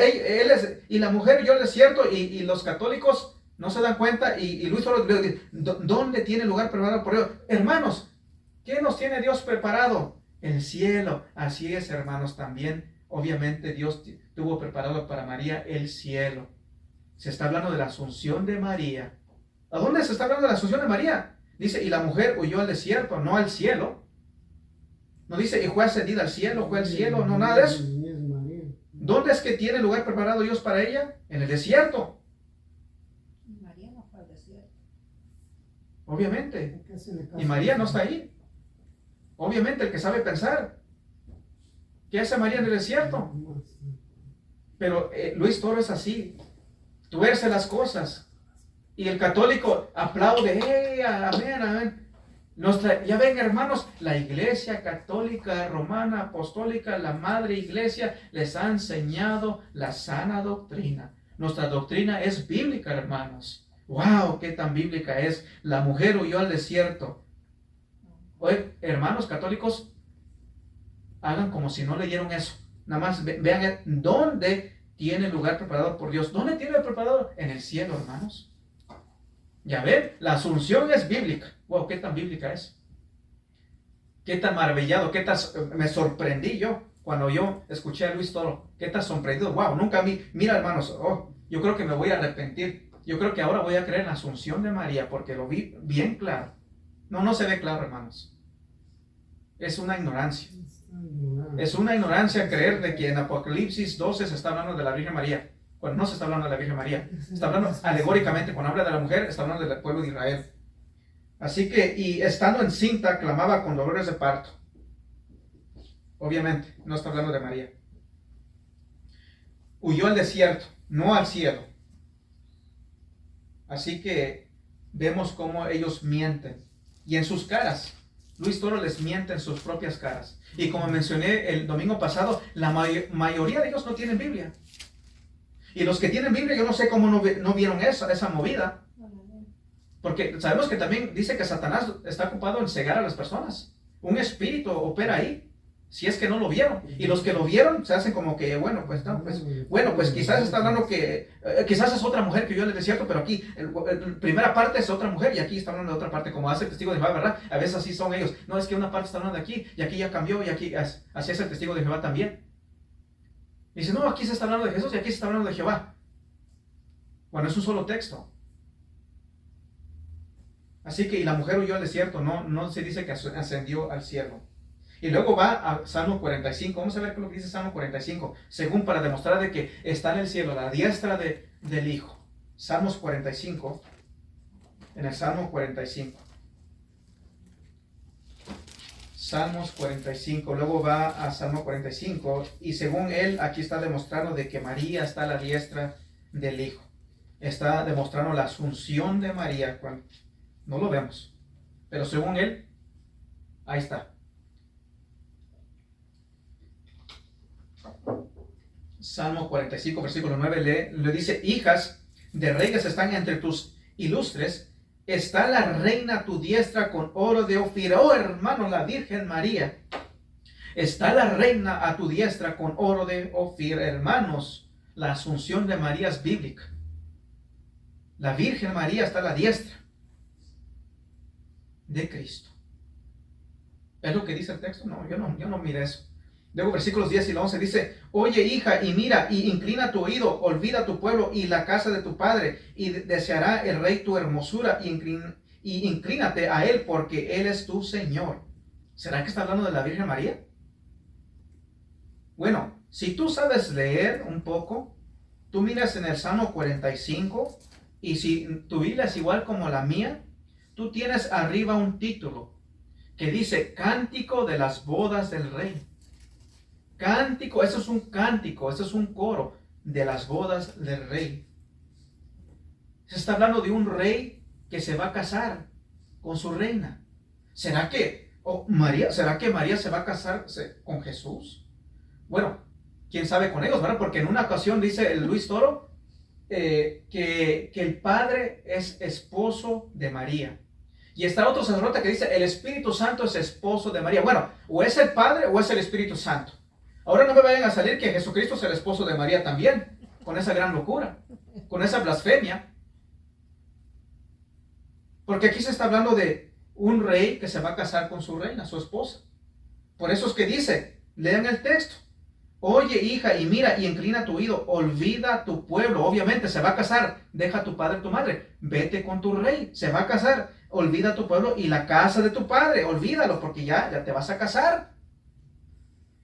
y la mujer huyó al desierto, y los católicos no se dan cuenta, y Luis solo dice, ¿dónde tiene lugar preparado por Dios? Hermanos, ¿qué nos tiene Dios preparado? El cielo. Así es, hermanos, también. Obviamente Dios tuvo preparado para María el cielo. Se está hablando de la asunción de María. ¿A dónde se está hablando de la asunción de María? Dice, y la mujer huyó al desierto, no al cielo. No dice, y fue ascendida al cielo, fue al cielo, no, nada de eso. ¿Dónde es que tiene lugar preparado Dios para ella? En el desierto. María no fue al desierto. Obviamente. Y María no está ahí. Obviamente, el que sabe pensar. ¿Qué hace María en el desierto? Pero Luis Toro es así. Tuerce las cosas. Y el católico aplaude. Amén, amén. Ya ven, hermanos, la iglesia católica, romana, apostólica, la madre iglesia, les ha enseñado la sana doctrina. Nuestra doctrina es bíblica, hermanos. ¡Wow! ¡Qué tan bíblica es! La mujer huyó al desierto. Oye, hermanos católicos, hagan como si no leyeron eso. Nada más vean dónde tiene lugar preparado por Dios. ¿Dónde tiene preparado? En el cielo, hermanos. Ya ven, la asunción es bíblica. Wow, qué tan bíblica es. Qué tan maravillado, me sorprendí yo cuando yo escuché a Luis Toro. Qué tan sorprendido. Wow, nunca mira, hermanos, yo creo que me voy a arrepentir. Yo creo que ahora voy a creer en la asunción de María porque lo vi bien claro. No se ve claro, hermanos. Es una ignorancia. Es una ignorancia creer de que en Apocalipsis 12 se está hablando de la Virgen María. Cuando no se está hablando de la Virgen María, está hablando alegóricamente. Cuando habla de la mujer, está hablando del pueblo de Israel. Así que, y estando encinta, clamaba con dolores de parto. Obviamente, no está hablando de María. Huyó al desierto, no al cielo. Así que vemos cómo ellos mienten. Y en sus caras, Luis Toro les miente en sus propias caras. Y como mencioné el domingo pasado, la mayoría de ellos no tienen Biblia. Y los que tienen Biblia, yo no sé cómo no vieron esa movida. Porque sabemos que también dice que Satanás está ocupado en cegar a las personas. Un espíritu opera ahí, si es que no lo vieron. Y los que lo vieron se hacen como que, pues quizás está hablando que, quizás es otra mujer que yo en el desierto, pero aquí, la primera parte es otra mujer y aquí está hablando de otra parte, como hace el testigo de Jehová, ¿verdad? A veces así son ellos. No, es que una parte está hablando de aquí y aquí ya cambió y aquí, así es el testigo de Jehová también. Dice, no, aquí se está hablando de Jesús y aquí se está hablando de Jehová. Bueno, es un solo texto. Así que, y la mujer huyó al desierto, no se dice que ascendió al cielo. Y luego va a Salmo 45, vamos a ver qué es lo que dice Salmo 45, según para demostrar de que está en el cielo, a la diestra del Hijo. Salmos 45, en el Salmo 45. Salmos 45, luego va a Salmo 45, y según él, aquí está demostrando de que María está a la diestra del Hijo. Está demostrando la asunción de María, no lo vemos, pero según él, ahí está. Salmo 45, versículo 9, le dice, hijas de reyes están entre tus ilustres, está la reina a tu diestra con oro de Ofir. Oh, hermano, la Virgen María. Está la reina a tu diestra con oro de Ofir. Hermanos, la asunción de María es bíblica. La Virgen María está a la diestra de Cristo. ¿Es lo que dice el texto? No, yo no miré eso. Luego versículos 10 y 11 dice, oye hija, y mira, y inclina tu oído, olvida tu pueblo y la casa de tu padre, y deseará el rey tu hermosura, y inclínate a él, porque él es tu Señor. ¿Será que está hablando de la Virgen María? Bueno, si tú sabes leer un poco, tú miras en el Salmo 45, y si tu Biblia es igual como la mía, tú tienes arriba un título que dice Cántico de las bodas del rey. Cántico, eso es un cántico, eso es un coro de las bodas del rey. Se está hablando de un rey que se va a casar con su reina. ¿Será que María se va a casar con Jesús? Bueno, quién sabe con ellos, ¿verdad? Porque en una ocasión dice el Luis Toro que el Padre es esposo de María. Y está otro sacerdote que dice el Espíritu Santo es esposo de María. Bueno, o es el Padre o es el Espíritu Santo. Ahora no me vayan a salir que Jesucristo es el esposo de María también, con esa gran locura, con esa blasfemia. Porque aquí se está hablando de un rey que se va a casar con su reina, su esposa. Por eso es que dice, lean el texto. Oye, hija, y mira, y inclina tu oído, olvida tu pueblo. Obviamente se va a casar, deja a tu padre y tu madre, vete con tu rey, se va a casar, olvida tu pueblo y la casa de tu padre, olvídalo porque ya te vas a casar.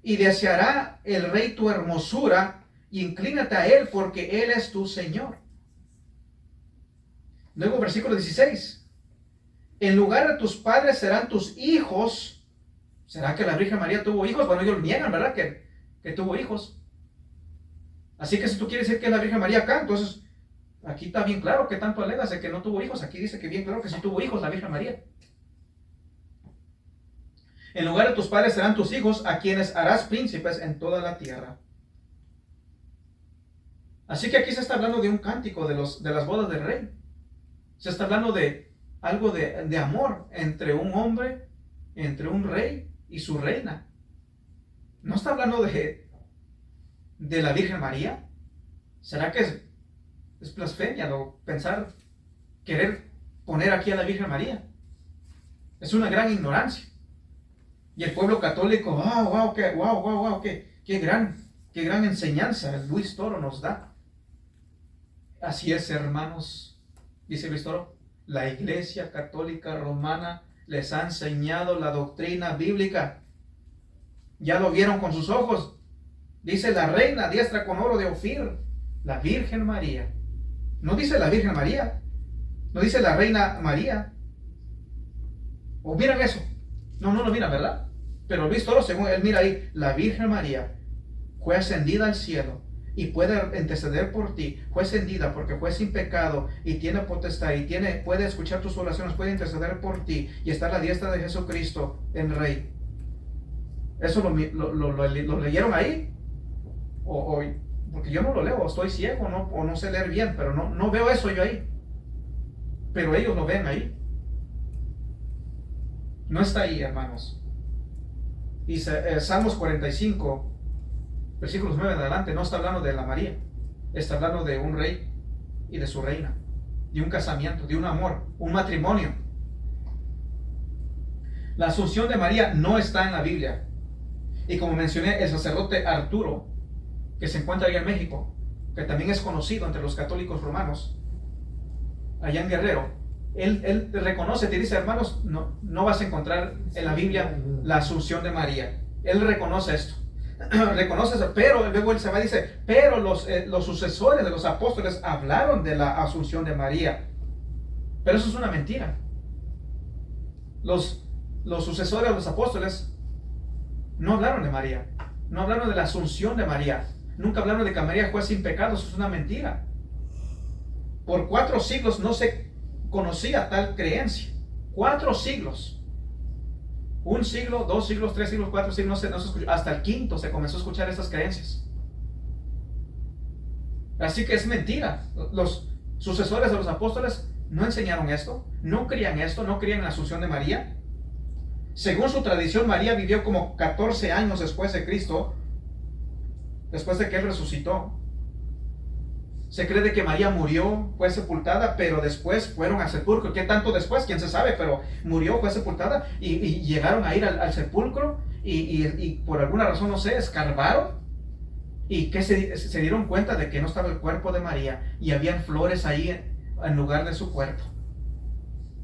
Y deseará el rey tu hermosura, y inclínate a él porque él es tu Señor. Luego versículo 16. En lugar de tus padres serán tus hijos. ¿Será que la Virgen María tuvo hijos? Bueno, ellos niegan, ¿verdad? Que tuvo hijos. Así que si tú quieres decir que es la Virgen María acá, entonces aquí está bien claro que tanto alegas de que no tuvo hijos. Aquí dice que bien claro que sí tuvo hijos la Virgen María. En lugar de tus padres serán tus hijos, a quienes harás príncipes en toda la tierra. Así que aquí se está hablando de un cántico de las bodas del rey. Se está hablando de algo de amor entre un hombre, entre un rey y su reina. ¿No está hablando de la Virgen María? ¿Será que es blasfemia querer poner aquí a la Virgen María? Es una gran ignorancia. Y el pueblo católico, qué gran enseñanza el Luis Toro nos da. Así es, hermanos, dice Luis Toro, la Iglesia Católica Romana les ha enseñado la doctrina bíblica. Ya lo vieron con sus ojos. Dice la reina diestra con oro de Ofir, la Virgen María. No dice la Virgen María, no dice la Reina María. ¿O miran eso? No lo miran, ¿verdad? Pero Luis Toro, según él mira ahí, la Virgen María fue ascendida al cielo y puede interceder por ti. Fue ascendida porque fue sin pecado y tiene potestad y puede escuchar tus oraciones, puede interceder por ti y está a la diestra de Jesucristo, el Rey. ¿Eso lo leyeron ahí? Porque yo no lo leo, estoy ciego o no sé leer bien, pero no veo eso yo ahí. Pero ellos lo ven ahí. No está ahí, hermanos. Y Salmos 45, versículos 9 en adelante, no está hablando de la María. Está hablando de un rey y de su reina, de un casamiento, de un amor, un matrimonio. La asunción de María no está en la Biblia. Y como mencioné, el sacerdote Arturo, que se encuentra allá en México, que también es conocido entre los católicos romanos, allá en Guerrero, él reconoce, te dice, hermanos, no vas a encontrar en la Biblia la asunción de María. Él reconoce esto. Reconoce eso, pero luego él se va y dice, pero los sucesores de los apóstoles hablaron de la asunción de María. Pero eso es una mentira. Los sucesores de los apóstoles no hablaron de María, no hablaron de la asunción de María, nunca hablaron de que María fue sin pecado. Eso es una mentira. Por 4 siglos no se conocía tal creencia. 4 siglos. 1 siglo, 2 siglos, 3 siglos, 4 siglos, no se escuchó. Hasta el 5º se comenzó a escuchar estas creencias. Así que es mentira. Los sucesores de los apóstoles no enseñaron esto, no creían esto, no creían en la asunción de María. Según su tradición, María vivió como 14 años después de Cristo, después de que Él resucitó. Se cree de que María murió, fue sepultada, pero después fueron al sepulcro. ¿Qué tanto después? ¿Quién se sabe? Pero murió, fue sepultada y llegaron a ir al sepulcro y por alguna razón, no sé, escarbaron y que se dieron cuenta de que no estaba el cuerpo de María y habían flores ahí en lugar de su cuerpo.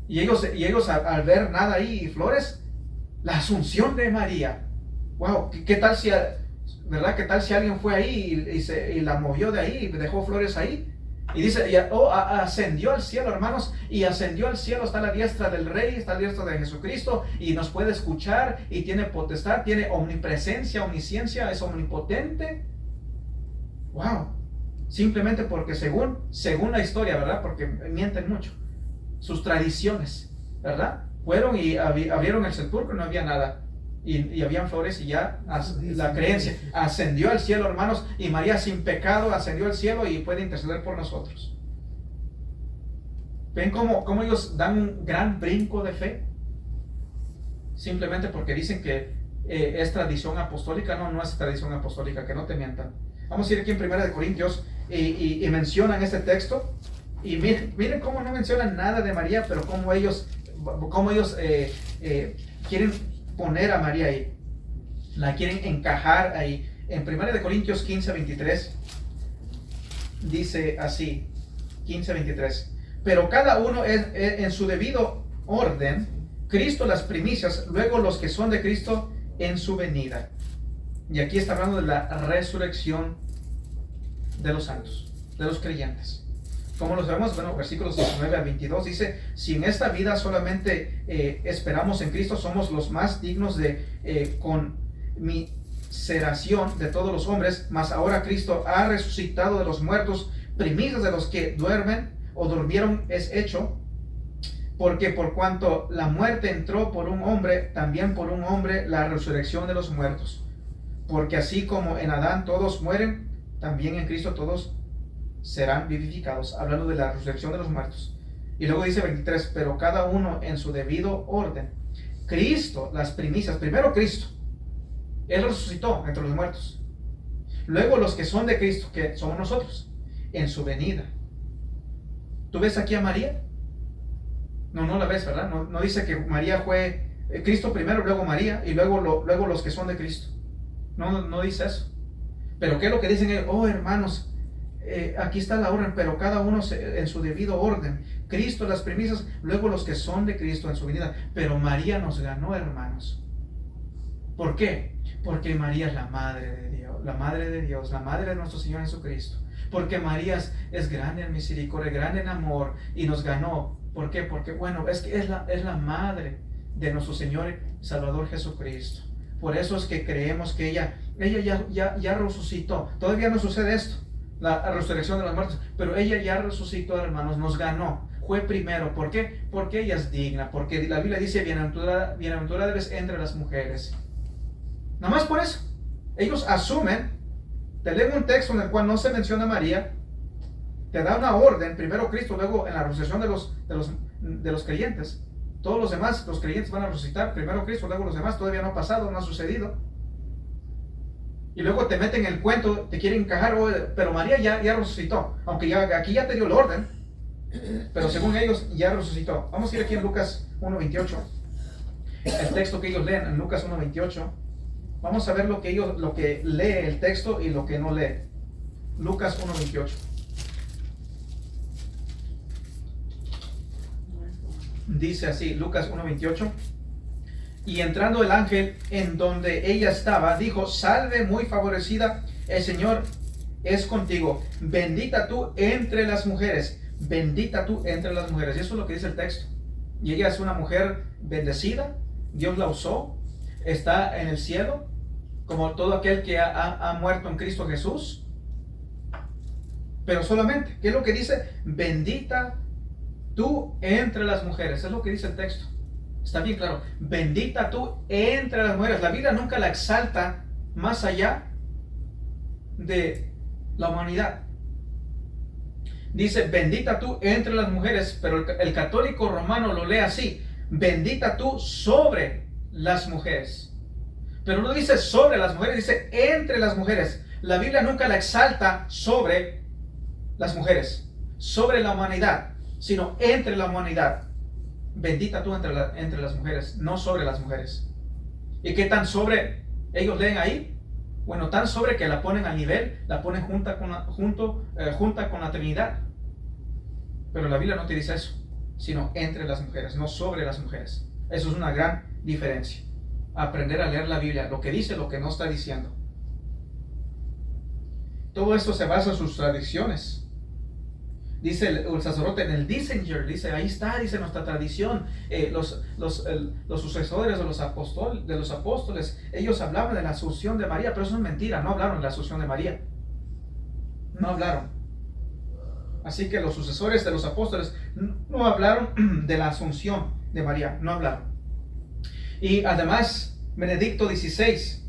Y ellos al ver nada ahí y flores, la asunción de María. Wow, ¿qué tal si alguien fue ahí y la movió de ahí y dejó flores ahí? Y dice, ascendió al cielo, hermanos, y ascendió al cielo, está a la diestra del Rey, está a la diestra de Jesucristo, y nos puede escuchar, y tiene potestad, tiene omnipresencia, omnisciencia, es omnipotente. Wow. Simplemente porque según la historia, ¿verdad? Porque mienten mucho. Sus tradiciones, ¿verdad? Fueron y abrieron el sepulcro y no había nada. Y habían flores y ya la creencia ascendió al cielo, hermanos, y María sin pecado ascendió al cielo y puede interceder por nosotros. ¿Ven cómo ellos dan un gran brinco de fe? Simplemente porque dicen que es tradición apostólica. No es tradición apostólica, que no te mientan. Vamos a ir aquí en 1 Corintios y mencionan este texto. Y miren cómo no mencionan nada de María, pero cómo ellos quieren poner a María ahí, la quieren encajar ahí. En 1 Corintios 15:23 dice así, 15:23, pero cada uno es en su debido orden, Cristo las primicias, luego los que son de Cristo en su venida. Y aquí está hablando de la resurrección de los santos, de los creyentes. ¿Cómo lo sabemos? Bueno, versículos 19 al 22 dice, si en esta vida solamente esperamos en Cristo, somos los más dignos de conmiseración de todos los hombres, mas ahora Cristo ha resucitado de los muertos, primicias de los que duermen o durmieron es hecho, porque por cuanto la muerte entró por un hombre, también por un hombre la resurrección de los muertos. Porque así como en Adán todos mueren, también en Cristo todos serán vivificados, hablando de la resurrección de los muertos. Y luego dice 23, pero cada uno en su debido orden. Cristo, las primicias, primero Cristo, Él resucitó entre los muertos. Luego los que son de Cristo, que somos nosotros, en su venida. ¿Tú ves aquí a María? No la ves, ¿verdad? No dice que María fue Cristo primero, luego María, y luego los que son de Cristo. No dice eso. Pero ¿qué es lo que dicen ellos? Oh, hermanos, aquí está la orden, pero cada uno en su debido orden. Cristo las primicias, luego los que son de Cristo en su venida. Pero María nos ganó, hermanos. ¿Por qué? Porque María es la madre de Dios, la madre de Dios, la madre de nuestro Señor Jesucristo. Porque María es grande en misericordia, grande en amor, y nos ganó. ¿Por qué? Porque bueno, es que es la madre de nuestro Señor Salvador Jesucristo. Por eso es que creemos que ella ya resucitó. Todavía no sucede esto, la resurrección de los muertos, pero ella ya resucitó, hermanos, nos ganó, fue primero. ¿Por qué? Porque ella es digna, porque la Biblia dice bienaventurada eres entre las mujeres. Nada más por eso. Ellos asumen, te leen un texto en el cual no se menciona a María, te da una orden, primero Cristo, luego en la resurrección de los creyentes. Todos los demás, los creyentes van a resucitar, primero Cristo, luego los demás. Todavía no ha pasado, no ha sucedido. Y luego te meten el cuento, te quieren encajar, pero María ya resucitó, aunque aquí ya te dio el orden, pero según ellos ya resucitó. Vamos a ir aquí en Lucas 1:28, el texto que ellos leen en Lucas 1:28. Vamos a ver lo que lee el texto y lo que no lee. Lucas 1:28. Dice así, Lucas 1:28. Y entrando el ángel en donde ella estaba, dijo, salve muy favorecida, el Señor es contigo, bendita tú entre las mujeres, bendita tú entre las mujeres. Y eso es lo que dice el texto. Y ella es una mujer bendecida, Dios la usó, está en el cielo, como todo aquel que ha muerto en Cristo Jesús. Pero solamente, ¿qué es lo que dice? Bendita tú entre las mujeres, es lo que dice el texto. Está bien claro, bendita tú entre las mujeres. La Biblia nunca la exalta más allá de la humanidad. Dice, bendita tú entre las mujeres, pero el católico romano lo lee así, bendita tú sobre las mujeres. Pero no dice sobre las mujeres, dice entre las mujeres. La Biblia nunca la exalta sobre las mujeres, sobre la humanidad, sino entre la humanidad. Bendita tú entre las mujeres, no sobre las mujeres. ¿Y qué tan sobre ellos leen ahí? Bueno, tan sobre que la ponen al nivel, la ponen junta con la Trinidad. Pero la Biblia no te dice eso, sino entre las mujeres, no sobre las mujeres. Eso es una gran diferencia. Aprender a leer la Biblia, lo que dice, lo que no está diciendo. Todo esto se basa en sus tradiciones. Dice el sacerdote en el Dissinger, dice, ahí está, dice nuestra tradición, los sucesores de los apóstoles, ellos hablaban de la asunción de María, pero eso es mentira, no hablaron de la asunción de María, no hablaron. Así que los sucesores de los apóstoles no hablaron de la asunción de María, no hablaron. Y además, Benedicto XVI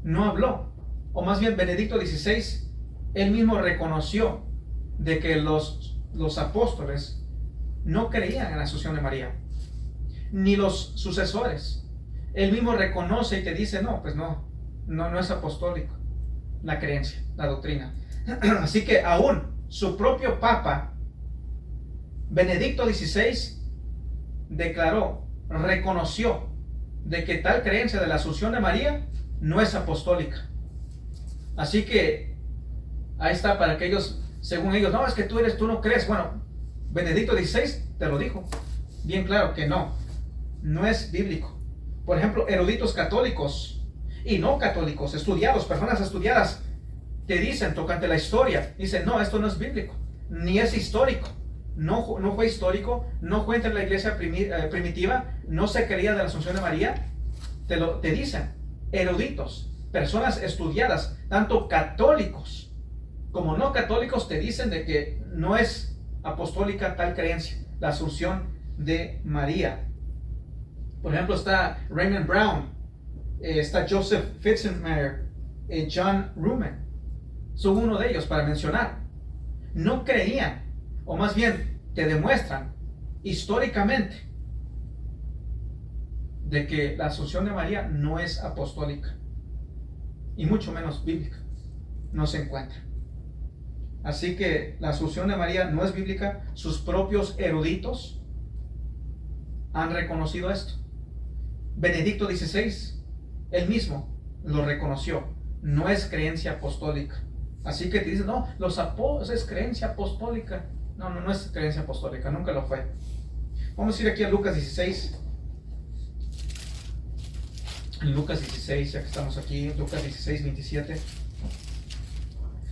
no habló, o más bien Benedicto XVI, él mismo reconoció de que los apóstoles no creían en la asunción de María, ni los sucesores. Él mismo reconoce y te dice, no, pues no es apostólico la creencia, la doctrina. Así que aún su propio Papa, Benedicto XVI, reconoció de que tal creencia de la asunción de María no es apostólica. Así que ahí está para que ellos, según ellos, no, es que tú no crees. Bueno, Benedicto XVI te lo dijo bien claro que no es bíblico. Por ejemplo, eruditos católicos y no católicos, personas estudiadas, te dicen tocante la historia, dicen, no, esto no es bíblico, ni es histórico, no fue histórico, no fue entre la iglesia primitiva, no se creía de la asunción de María. Te dicen, eruditos, personas estudiadas, tanto católicos como no católicos, te dicen de que no es apostólica tal creencia, la asunción de María. Por ejemplo, está Raymond Brown, está Joseph Fitzenmeyer, John Rumen, son uno de ellos para mencionar. No creían, o más bien te demuestran históricamente de que la asunción de María no es apostólica y mucho menos bíblica, no se encuentra. Así que la asunción de María no es bíblica. Sus propios eruditos han reconocido esto. Benedicto XVI, él mismo lo reconoció, no es creencia apostólica. Así que te dicen, no, los apóstoles es creencia apostólica. No es creencia apostólica, nunca lo fue. Vamos a ir aquí a Lucas 16. En Lucas 16, ya que estamos aquí, Lucas 16, 27.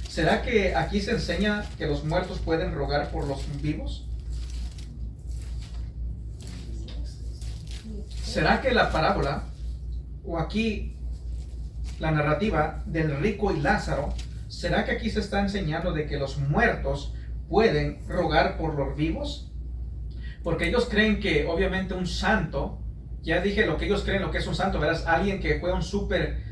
¿Será que aquí se enseña que los muertos pueden rogar por los vivos? ¿Será que la parábola, o aquí la narrativa del rico y Lázaro, será que aquí se está enseñando de que los muertos pueden rogar por los vivos? Porque ellos creen que obviamente un santo, ya dije lo que ellos creen lo que es un santo, verás, alguien que fue un súper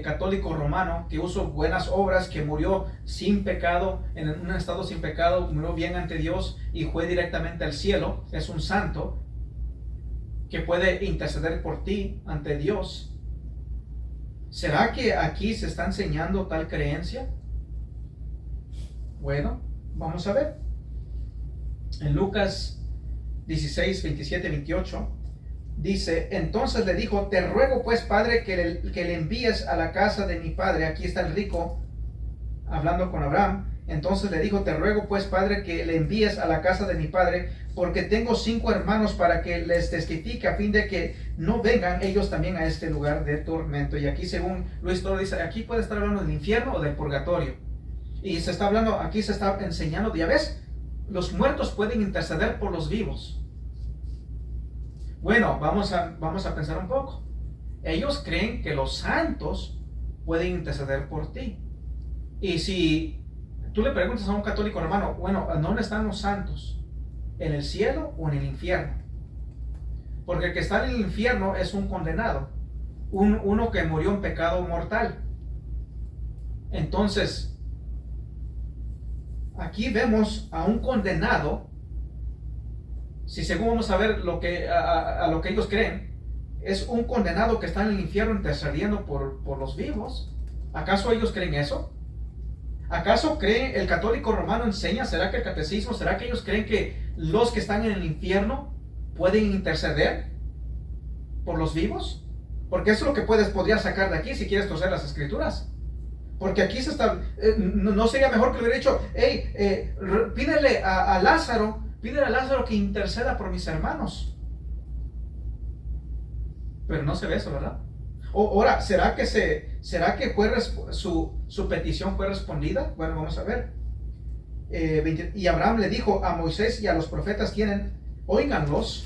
católico romano, que hizo buenas obras, que murió sin pecado, en un estado sin pecado, murió bien ante Dios y fue directamente al cielo, es un santo que puede interceder por ti ante Dios. ¿Será que aquí se está enseñando tal creencia? Bueno, vamos a ver. En Lucas 16, 27, 28 dice, entonces le dijo, te ruego pues, Padre, que le envíes a la casa de mi padre. Aquí está el rico hablando con Abraham. Entonces le dijo, te ruego pues, Padre, que le envíes a la casa de mi padre, porque tengo 5 hermanos para que les testifique, a fin de que no vengan ellos también a este lugar de tormento. Y aquí, según Luis Toro dice, aquí puede estar hablando del infierno o del purgatorio. Y se está hablando, aquí se está enseñando, ya ves, los muertos pueden interceder por los vivos. Bueno, vamos a pensar un poco. Ellos creen que los santos pueden interceder por ti. Y si tú le preguntas a un católico hermano, bueno, ¿dónde están los santos? ¿En el cielo o en el infierno? Porque el que está en el infierno es un condenado, uno que murió en pecado mortal. Entonces, aquí vemos a un condenado. Si según vamos a ver a lo que ellos creen, es un condenado que está en el infierno intercediendo por los vivos. ¿Acaso ellos creen eso? ¿Acaso creen, el católico romano enseña, será que el catecismo, será que ellos creen que los que están en el infierno pueden interceder por los vivos? Porque eso es lo que podrías sacar de aquí si quieres torcer las escrituras. Porque aquí se está, no sería mejor que le hubiera dicho, hey, pídele a Lázaro que interceda por mis hermanos. Pero no se ve eso, ¿verdad? Ahora, ¿será que fue su petición fue respondida? Bueno, vamos a ver. Y Abraham le dijo a Moisés y a los profetas tienen, óiganlos.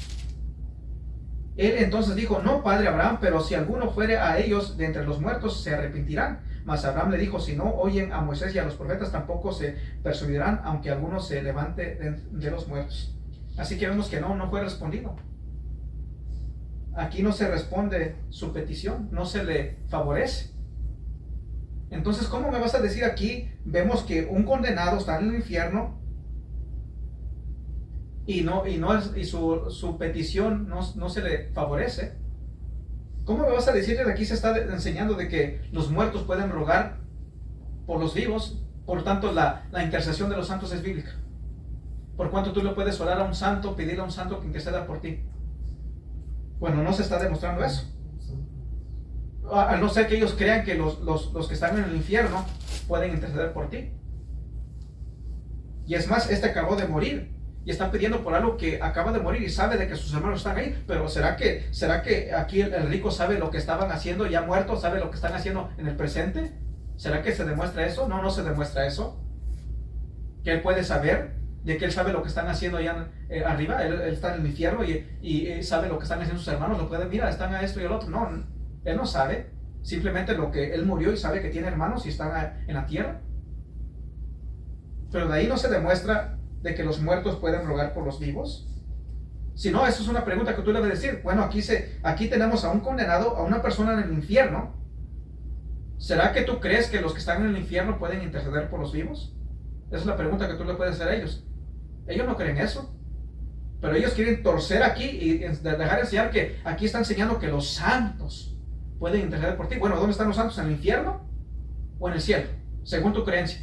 Él entonces dijo, no, padre Abraham, pero si alguno fuere a ellos de entre los muertos, se arrepentirán. Mas Abraham le dijo, si no oyen a Moisés y a los profetas, tampoco se persuadirán, aunque alguno se levante de los muertos. Así que vemos que no fue respondido. Aquí no se responde su petición, no se le favorece. Entonces, ¿cómo me vas a decir aquí? Vemos que un condenado está en el infierno y su petición no se le favorece. ¿Cómo me vas a decir que aquí se está enseñando de que los muertos pueden rogar por los vivos? Por tanto, la intercesión de los santos es bíblica. Por cuanto tú le puedes orar a un santo, pedirle a un santo que interceda por ti. Bueno, no se está demostrando eso. A no ser que ellos crean que los que están en el infierno pueden interceder por ti. Y es más, este acabó de morir y está pidiendo por algo que acaba de morir y sabe de que sus hermanos están ahí. Pero ¿será que aquí el rico sabe lo que estaban haciendo ya muertos? ¿Sabe lo que están haciendo en el presente? ¿Será que se demuestra eso? No se demuestra eso. Que él puede saber de que él sabe lo que están haciendo allá arriba. Él está en el infierno y sabe lo que están haciendo sus hermanos. Lo puede mirar, están a esto y al otro. No, él no sabe. Simplemente lo que él murió y sabe que tiene hermanos y están en la tierra. Pero de ahí no se demuestra de que los muertos pueden rogar por los vivos. Si no, eso es una pregunta que tú le debes decir. Bueno, aquí tenemos a un condenado, a una persona en el infierno. ¿Será que tú crees que los que están en el infierno pueden interceder por los vivos? Esa es la pregunta que tú le puedes hacer a ellos. Ellos no creen eso. Pero ellos quieren torcer aquí y dejar de enseñar que aquí está enseñando que los santos pueden interceder por ti. Bueno, ¿dónde están los santos? ¿En el infierno o en el cielo? Según tu creencia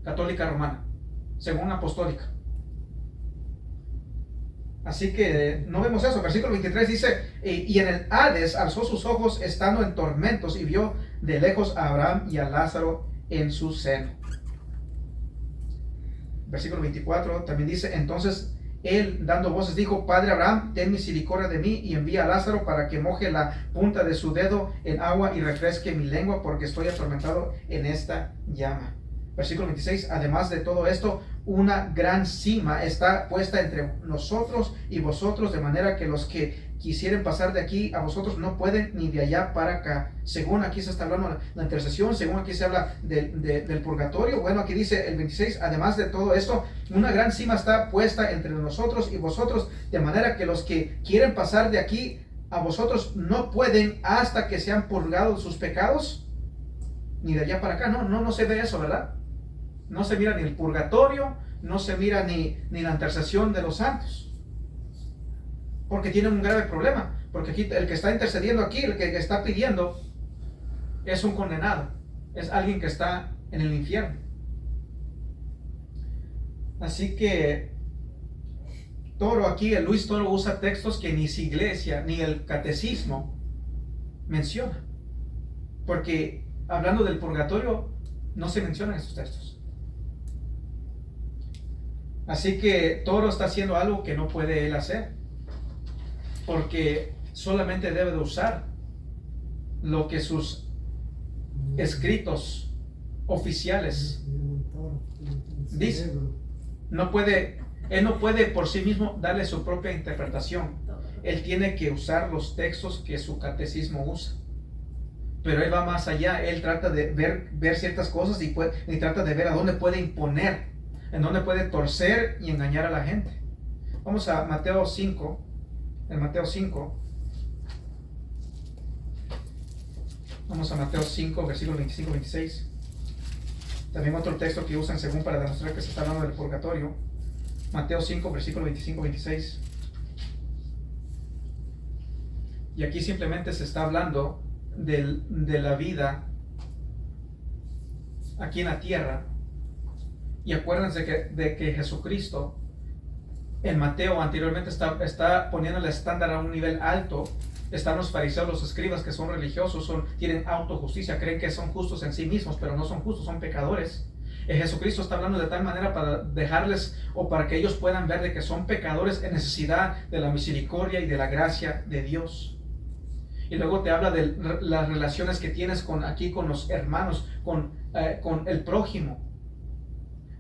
católica romana, según apostólica. Así que no vemos eso. Versículo 23 dice, y en el Hades alzó sus ojos estando en tormentos y vio de lejos a Abraham y a Lázaro en su seno. Versículo 24 también dice, entonces él dando voces dijo, Padre Abraham, ten misericordia de mí y envía a Lázaro para que moje la punta de su dedo en agua y refresque mi lengua porque estoy atormentado en esta llama. Versículo 26, además de todo esto, una gran cima está puesta entre nosotros y vosotros, de manera que los que quisieren pasar de aquí a vosotros no pueden ni de allá para acá. Según aquí se está hablando la intercesión, según aquí se habla del purgatorio. Bueno, aquí dice el 26, además de todo esto, una gran cima está puesta entre nosotros y vosotros, de manera que los que quieren pasar de aquí a vosotros no pueden hasta que sean purgados sus pecados, ni de allá para acá. No se ve eso, ¿verdad? No se mira ni el purgatorio, no se mira ni la intercesión de los santos. Porque tienen un grave problema. Porque aquí el que está intercediendo aquí, el que está pidiendo, es un condenado. Es alguien que está en el infierno. Así que Toro aquí, el Luis Toro usa textos que ni su iglesia ni el catecismo menciona. Porque hablando del purgatorio, no se mencionan esos textos. Así que Toro está haciendo algo que no puede él hacer, porque solamente debe de usar lo que sus escritos oficiales dicen. Él no puede por sí mismo darle su propia interpretación. Él tiene que usar los textos que su catecismo usa. Pero él va más allá. Él trata de ver ciertas cosas y trata de ver a dónde puede imponer, en dónde puede torcer y engañar a la gente. Vamos a Mateo 5. En Mateo 5. Vamos a Mateo 5, versículos 25-26. También otro texto que usan según para demostrar que se está hablando del purgatorio. Mateo 5, versículos 25-26. Y aquí simplemente se está hablando de la vida aquí en la tierra. Y acuérdense de que Jesucristo en Mateo anteriormente está poniendo el estándar a un nivel alto. Están los fariseos, los escribas que son religiosos, tienen autojusticia, creen que son justos en sí mismos, pero no son justos, son pecadores. Jesucristo está hablando de tal manera para dejarles o para que ellos puedan ver de que son pecadores en necesidad de la misericordia y de la gracia de Dios. Y luego te habla de las relaciones que tienes con los hermanos, con el prójimo.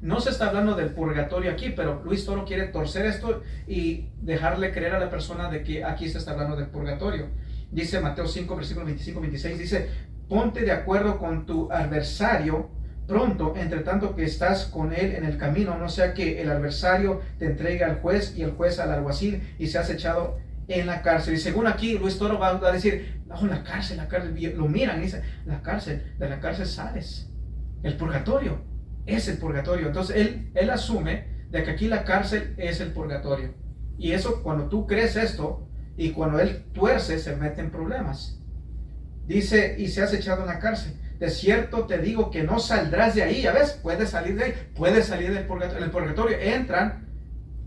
No se está hablando del purgatorio aquí, pero Luis Toro quiere torcer esto y dejarle creer a la persona de que aquí se está hablando del purgatorio. Dice Mateo 5, versículos 25-26, dice, ponte de acuerdo con tu adversario pronto, entre tanto que estás con él en el camino, no sea que el adversario te entregue al juez y el juez al alguacil y seas echado en la cárcel. Y según aquí, Luis Toro va a decir, no, la cárcel, lo miran y dice, de la cárcel sales. El purgatorio es el purgatorio. Entonces él asume de que aquí la cárcel es el purgatorio. Y eso, cuando tú crees esto, y cuando él tuerce, se mete en problemas. Dice, y seas echado en la cárcel. De cierto te digo que no saldrás de ahí. Ya ves, puedes salir de ahí, puedes salir del purgatorio. En el purgatorio entran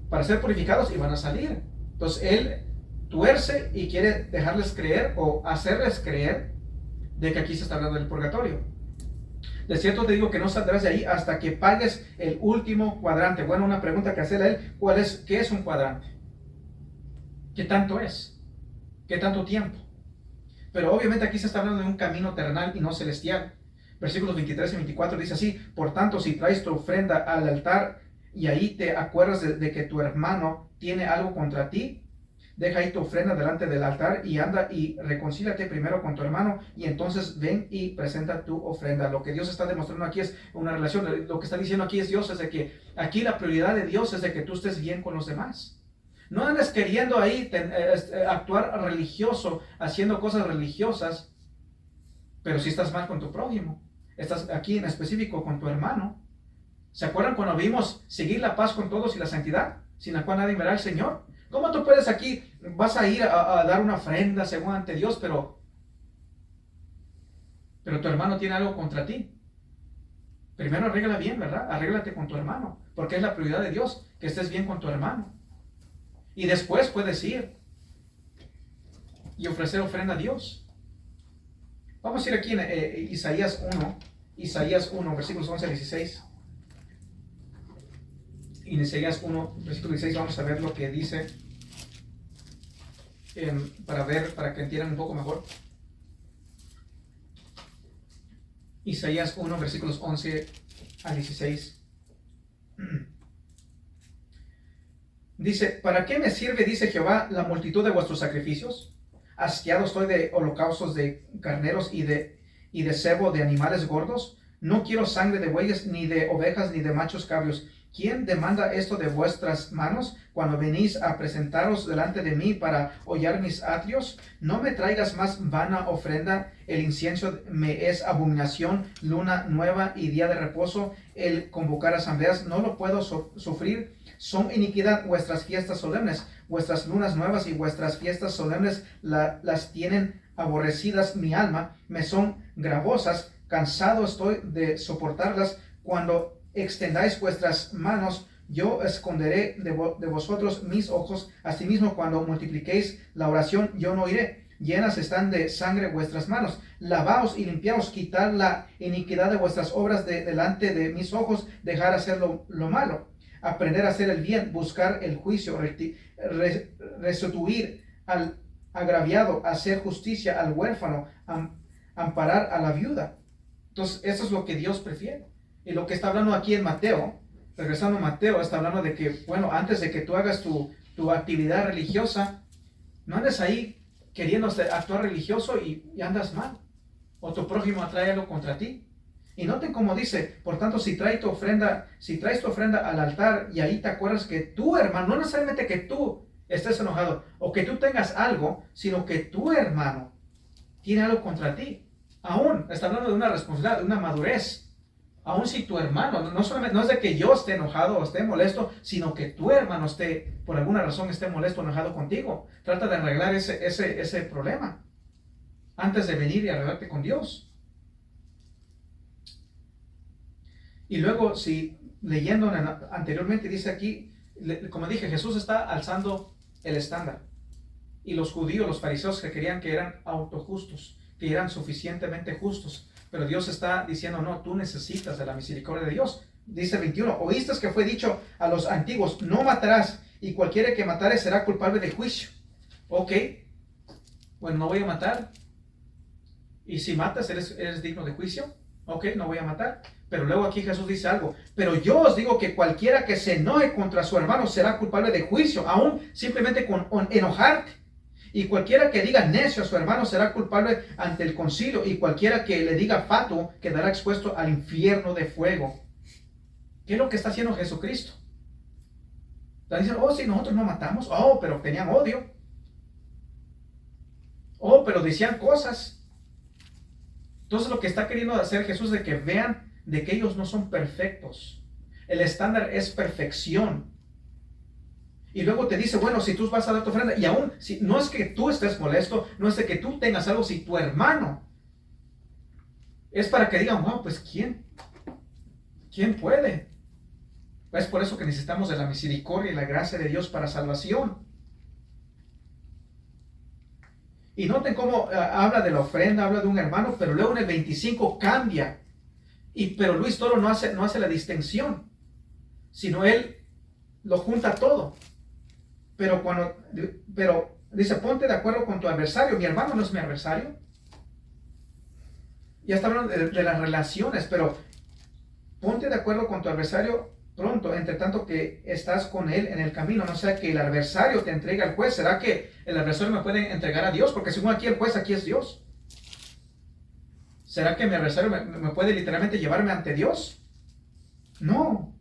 para ser purificados y van a salir. Entonces él tuerce y quiere dejarles creer o hacerles creer de que aquí se está hablando del purgatorio. De cierto te digo que no saldrás de ahí hasta que pagues el último cuadrante. Bueno, una pregunta que hacerle a él, ¿qué es un cuadrante? ¿Qué tanto es? ¿Qué tanto tiempo? Pero obviamente aquí se está hablando de un camino terrenal y no celestial. Versículos 23 y 24 dice así, por tanto, si traes tu ofrenda al altar y ahí te acuerdas de que tu hermano tiene algo contra ti, deja ahí tu ofrenda delante del altar y anda y reconcíliate primero con tu hermano y entonces ven y presenta tu ofrenda. Lo que Dios está demostrando aquí es una relación. Lo que está diciendo aquí es Dios, es de que aquí la prioridad de Dios es de que tú estés bien con los demás. No andes queriendo ahí actuar religioso, haciendo cosas religiosas, pero si estás mal con tu prójimo. Estás aquí en específico con tu hermano. ¿Se acuerdan cuando vimos seguir la paz con todos y la santidad, sin la cual nadie verá al Señor? ¿Cómo tú puedes aquí, vas a ir a dar una ofrenda según ante Dios, pero tu hermano tiene algo contra ti? Primero arrégla bien, ¿verdad? Arréglate con tu hermano, porque es la prioridad de Dios, que estés bien con tu hermano. Y después puedes ir y ofrecer ofrenda a Dios. Vamos a ir aquí en Isaías 1, versículos 11 a 16. En Isaías 1, versículo 16, vamos a ver lo que dice, para que entiendan un poco mejor. Isaías 1, versículos 11 a 16. Dice, ¿para qué me sirve, dice Jehová, la multitud de vuestros sacrificios? Hastiado estoy de holocaustos de carneros y de cebo de animales gordos. No quiero sangre de bueyes, ni de ovejas, ni de machos cabríos. ¿Quién demanda esto de vuestras manos cuando venís a presentaros delante de mí para hollar mis atrios? No me traigas más vana ofrenda. El incienso me es abominación, luna nueva y día de reposo. El convocar asambleas no lo puedo sufrir. Son iniquidad vuestras fiestas solemnes, vuestras lunas nuevas y vuestras fiestas solemnes las tienen aborrecidas mi alma, me son gravosas, cansado estoy de soportarlas. Cuando extendáis vuestras manos, yo esconderé de vosotros mis ojos. Asimismo, cuando multipliquéis la oración, yo no oiré. Llenas están de sangre vuestras manos. Lavaos y limpiaos, quitad la iniquidad de vuestras obras delante de mis ojos, dejar hacer lo malo. Aprender a hacer el bien, buscar el juicio, restituir al agraviado, hacer justicia al huérfano, amparar a la viuda. Entonces, eso es lo que Dios prefiere. Y lo que está hablando aquí en Mateo, regresando a Mateo, está hablando de que, bueno, antes de que tú hagas tu actividad religiosa, no andes ahí queriendo actuar religioso y andas mal. O tu prójimo atrae algo contra ti. Y noten cómo dice, por tanto, si traes tu ofrenda al altar y ahí te acuerdas que tu hermano, no necesariamente que tú estés enojado o que tú tengas algo, sino que tu hermano tiene algo contra ti. Aún está hablando de una responsabilidad, de una madurez. Aún si tu hermano, no es de que yo esté enojado o esté molesto, sino que tu hermano por alguna razón esté molesto o enojado contigo. Trata de arreglar ese problema antes de venir y arreglarte con Dios. Y luego, si leyendo anteriormente, dice aquí, como dije, Jesús está alzando el estándar. Y los judíos, los fariseos que querían que eran autojustos, que eran suficientemente justos. Pero Dios está diciendo, no, tú necesitas de la misericordia de Dios. Dice 21, oíste que fue dicho a los antiguos, no matarás, y cualquiera que matare será culpable de juicio. Ok, bueno, no voy a matar. Y si matas, eres digno de juicio. Ok, no voy a matar. Pero luego aquí Jesús dice algo. Pero yo os digo que cualquiera que se enoje contra su hermano será culpable de juicio, aún simplemente con enojarte. Y cualquiera que diga necio a su hermano será culpable ante el concilio. Y cualquiera que le diga fatuo quedará expuesto al infierno de fuego. ¿Qué es lo que está haciendo Jesucristo? Está diciendo, oh, si nosotros no matamos. Oh, pero tenían odio. Oh, pero decían cosas. Entonces lo que está queriendo hacer Jesús es de que vean de que ellos no son perfectos. El estándar es perfección. Y luego te dice, bueno, si tú vas a dar tu ofrenda, y aún, si no es que tú estés molesto, no es de que tú tengas algo, si tu hermano, es para que digan, wow, pues ¿quién puede? Es por eso que necesitamos de la misericordia y la gracia de Dios para salvación. Y noten cómo habla de la ofrenda, habla de un hermano, pero luego en el 25 cambia. Pero Luis Toro no hace la distinción, sino él lo junta todo. Pero dice, ponte de acuerdo con tu adversario. Mi hermano no es mi adversario. Ya está hablando de las relaciones, pero ponte de acuerdo con tu adversario pronto, entre tanto que estás con él en el camino. No sea que el adversario te entregue al juez. ¿Será que el adversario me puede entregar a Dios? Porque según aquí el juez, aquí es Dios. ¿Será que mi adversario me puede literalmente llevarme ante Dios? No.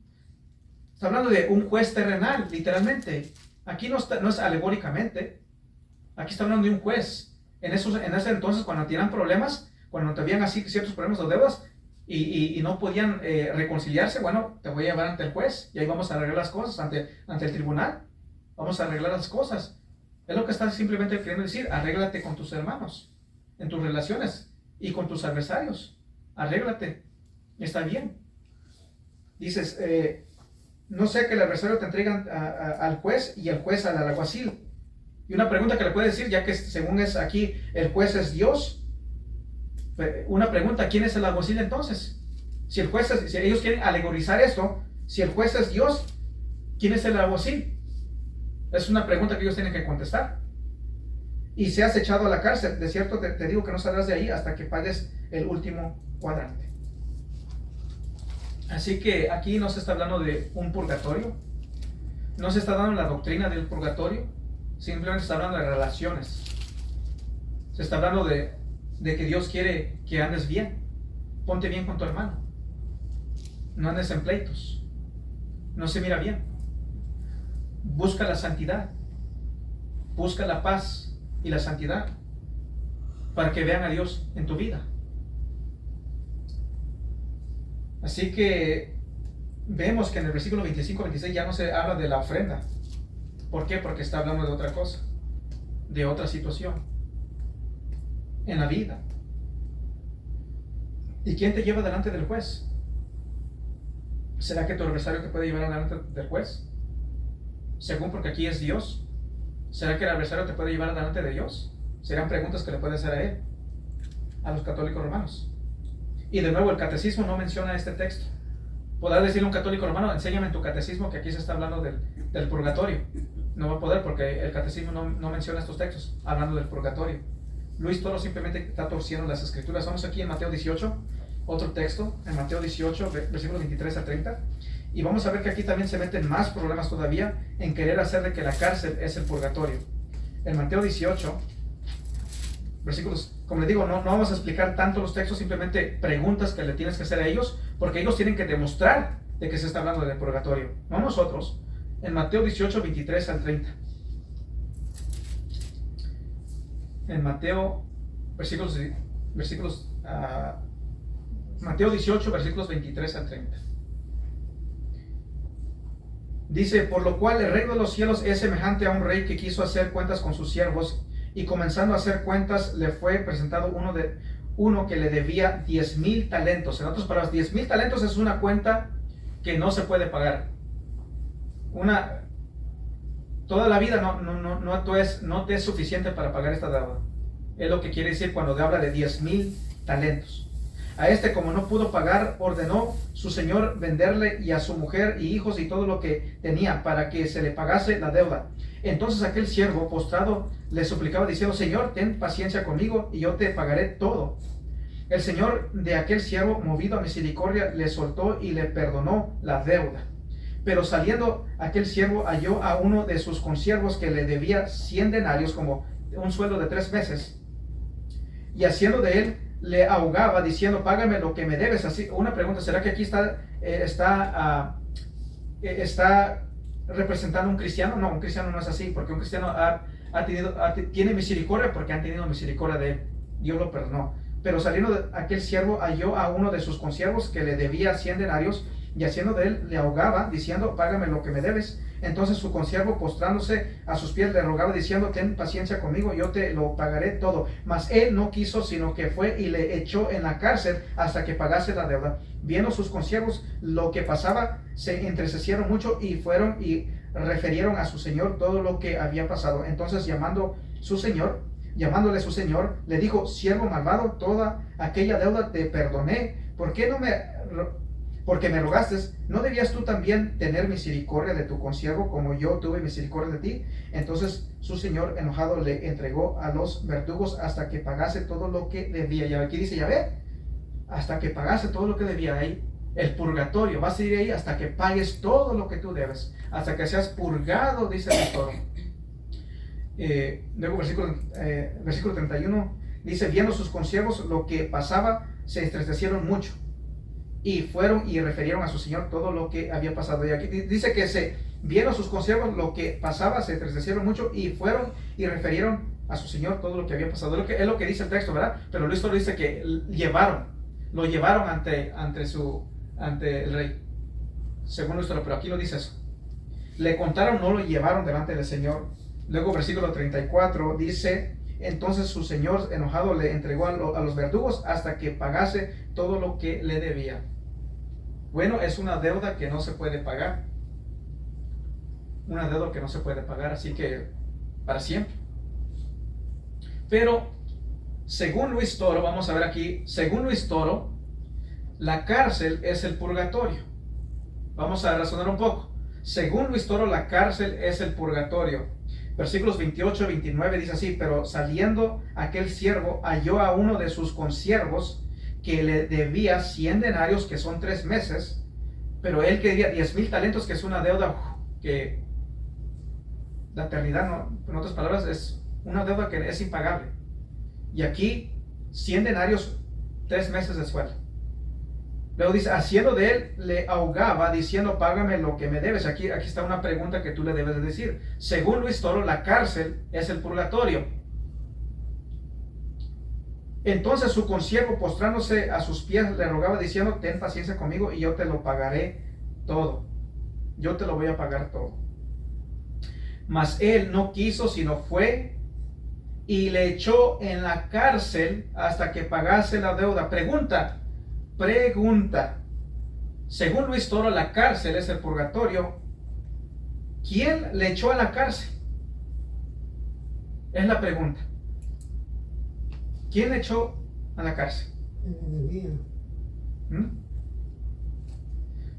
Está hablando de un juez terrenal, literalmente. Aquí no es alegóricamente. Aquí está hablando de un juez. En ese entonces, cuando tenían problemas, cuando tenían así ciertos problemas o deudas y no podían reconciliarse, bueno, te voy a llevar ante el juez y ahí vamos a arreglar las cosas ante el tribunal. Vamos a arreglar las cosas. Es lo que está simplemente queriendo decir. Arréglate con tus hermanos, en tus relaciones y con tus adversarios. Arréglate. Está bien. Dices, no sé que el adversario te entregan al juez y el juez al alguacil. Y una pregunta que le puede decir, ya que según es aquí, el juez es Dios. Una pregunta, ¿quién es el alguacil entonces? Si ellos quieren alegorizar esto, si el juez es Dios, ¿quién es el alguacil? Es una pregunta que ellos tienen que contestar. Y seas echado a la cárcel, de cierto te digo que no saldrás de ahí hasta que pagues el último cuadrante. Así que aquí no se está hablando de un purgatorio, no se está dando la doctrina del purgatorio, simplemente se está hablando de relaciones. Se está hablando de que Dios quiere que andes bien. Ponte bien con tu hermano. No andes en pleitos. No se mira bien. Busca la santidad. Busca la paz y la santidad para que vean a Dios en tu vida. Así que vemos que en el versículo 25-26 ya no se habla de la ofrenda. ¿Por qué? Porque está hablando de otra cosa, de otra situación en la vida. ¿Y quién te lleva delante del juez? ¿Será que tu adversario te puede llevar delante del juez? Según porque aquí es Dios. ¿Será que el adversario te puede llevar delante de Dios? Serán preguntas que le puede hacer a él, a los católicos romanos. Y de nuevo el catecismo no menciona este texto. Podrá decirle a un católico romano, enséñame en tu catecismo que aquí se está hablando del purgatorio. No va a poder porque el catecismo no menciona estos textos hablando del purgatorio. Luis Toro simplemente está torciendo las escrituras. Vamos aquí en Mateo 18, otro texto, en Mateo 18, versículos 23 a 30. Y vamos a ver que aquí también se meten más problemas todavía en querer hacer de que la cárcel es el purgatorio. En Mateo 18, versículos, como les digo, no vamos a explicar tanto los textos, simplemente preguntas que le tienes que hacer a ellos, porque ellos tienen que demostrar de que se está hablando del purgatorio, no nosotros. En Mateo 18, 23 al 30. En Mateo, Mateo 18, versículos 23 al 30. Dice, por lo cual el reino de los cielos es semejante a un rey que quiso hacer cuentas con sus siervos, y comenzando a hacer cuentas le fue presentado uno que le debía 10,000 talentos. En otras palabras, 10,000 talentos es una cuenta que no se puede pagar. Toda la vida no te es suficiente para pagar esta deuda. Es lo que quiere decir cuando habla de 10,000 talentos. A este, como no pudo pagar, ordenó su señor venderle y a su mujer y hijos y todo lo que tenía para que se le pagase la deuda. Entonces aquel siervo postrado le suplicaba diciendo, Señor, ten paciencia conmigo y yo te pagaré todo. El señor de aquel siervo, movido a misericordia, le soltó y le perdonó la deuda. Pero saliendo aquel siervo, halló a uno de sus consiervos que le debía 100 denarios, como un sueldo de 3 meses, y haciendo de él, le ahogaba, diciendo, págame lo que me debes. Así, una pregunta, ¿será que aquí está representando un cristiano? No, un cristiano no es así, porque un cristiano tiene misericordia porque han tenido misericordia de él. Dios lo perdonó. Pero saliendo de aquel siervo, halló a uno de sus consiervos que le debía 100 denarios, y haciendo de él, le ahogaba, diciendo, págame lo que me debes. Entonces su consiervo, postrándose a sus pies, le rogaba, diciendo, ten paciencia conmigo, yo te lo pagaré todo. Mas él no quiso, sino que fue y le echó en la cárcel hasta que pagase la deuda. Viendo sus consiervos lo que pasaba, se entristecieron mucho y fueron y refirieron a su señor todo lo que había pasado. Entonces llamándole su señor, le dijo, siervo malvado, toda aquella deuda te perdoné. Porque me rogaste, ¿no debías tú también tener misericordia de tu consiervo como yo tuve misericordia de ti? Entonces su señor enojado le entregó a los verdugos hasta que pagase todo lo que debía. Y aquí dice, ya ve, hasta que pagase todo lo que debía. Ahí el purgatorio, vas a ir ahí hasta que pagues todo lo que tú debes, hasta que seas purgado, dice el autor. Luego versículo 31 dice, viendo sus consiervos lo que pasaba, se entristecieron mucho y fueron y refirieron a su señor todo lo que había pasado. Y aquí dice que vieron sus consiervos lo que pasaba, se entristecieron mucho y fueron y refirieron a su señor todo lo que había pasado. Es lo que dice el texto, ¿verdad? Pero Luis solo dice que lo llevaron ante el rey, según nuestro, pero aquí lo dice eso. Le contaron, no lo llevaron delante del Señor. Luego versículo 34 dice, entonces su señor enojado le entregó a los verdugos hasta que pagase todo lo que le debía. Bueno, es una deuda que no se puede pagar. Una deuda que no se puede pagar, así que para siempre. Pero, según Luis Toro, vamos a ver aquí, según Luis Toro, la cárcel es el purgatorio. Vamos a razonar un poco. Según Luis Toro, la cárcel es el purgatorio. Versículos 28 y 29 dice así, pero saliendo aquel siervo, halló a uno de sus consiervos que le debía 100 denarios, que son 3 meses, pero él quería 10,000 talentos, que es una deuda que la eternidad, no, en otras palabras, es una deuda que es impagable. Y aquí 100 denarios, 3 meses de sueldo. Luego dice, haciendo de él, le ahogaba, diciendo, págame lo que me debes. Aquí está una pregunta que tú le debes de decir. Según Luis Toro, la cárcel es el purgatorio. Entonces su consiervo, postrándose a sus pies, le rogaba, diciendo, ten paciencia conmigo y yo te lo pagaré todo. Yo te lo voy a pagar todo. Mas él no quiso, sino fue y le echó en la cárcel hasta que pagase la deuda. Pregunta. Según Luis Toro, la cárcel es el purgatorio. ¿Quién le echó a la cárcel? Es la pregunta. ¿Quién le echó a la cárcel?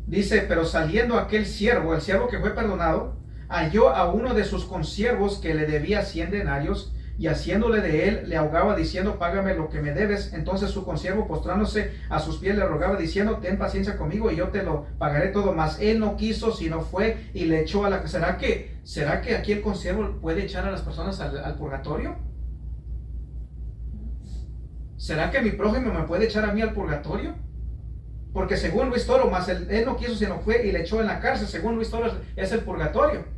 Dice, pero saliendo aquel siervo, el siervo que fue perdonado, halló a uno de sus consiervos que le debía 100 denarios, y haciéndole de él, le ahogaba, diciendo, págame lo que me debes. Entonces su consiervo, postrándose a sus pies, le rogaba, diciendo, ten paciencia conmigo y yo te lo pagaré todo. Mas él no quiso, sino fue y le echó a la... ¿Será que aquí el consiervo puede echar a las personas al purgatorio? ¿Será que mi prójimo me puede echar a mí al purgatorio? Porque según Luis Toro, mas él no quiso, sino fue y le echó en la cárcel. Según Luis Toro, es el purgatorio.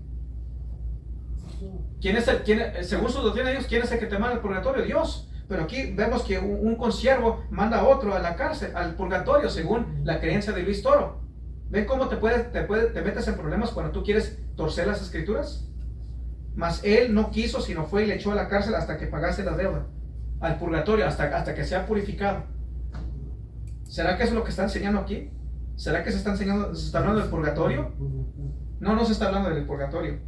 Según su doctrina de Dios, ¿quién es el que te manda al purgatorio? Dios. Pero aquí vemos que un consiervo manda a otro a la cárcel, al purgatorio, según la creencia de Luis Toro. ¿Ven cómo te metes en problemas cuando tú quieres torcer las escrituras? Mas él no quiso, sino fue y le echó a la cárcel hasta que pagase la deuda, al purgatorio, hasta que sea purificado. ¿Será que eso es lo que está enseñando aquí? ¿Será que se está hablando del purgatorio? No se está hablando del purgatorio.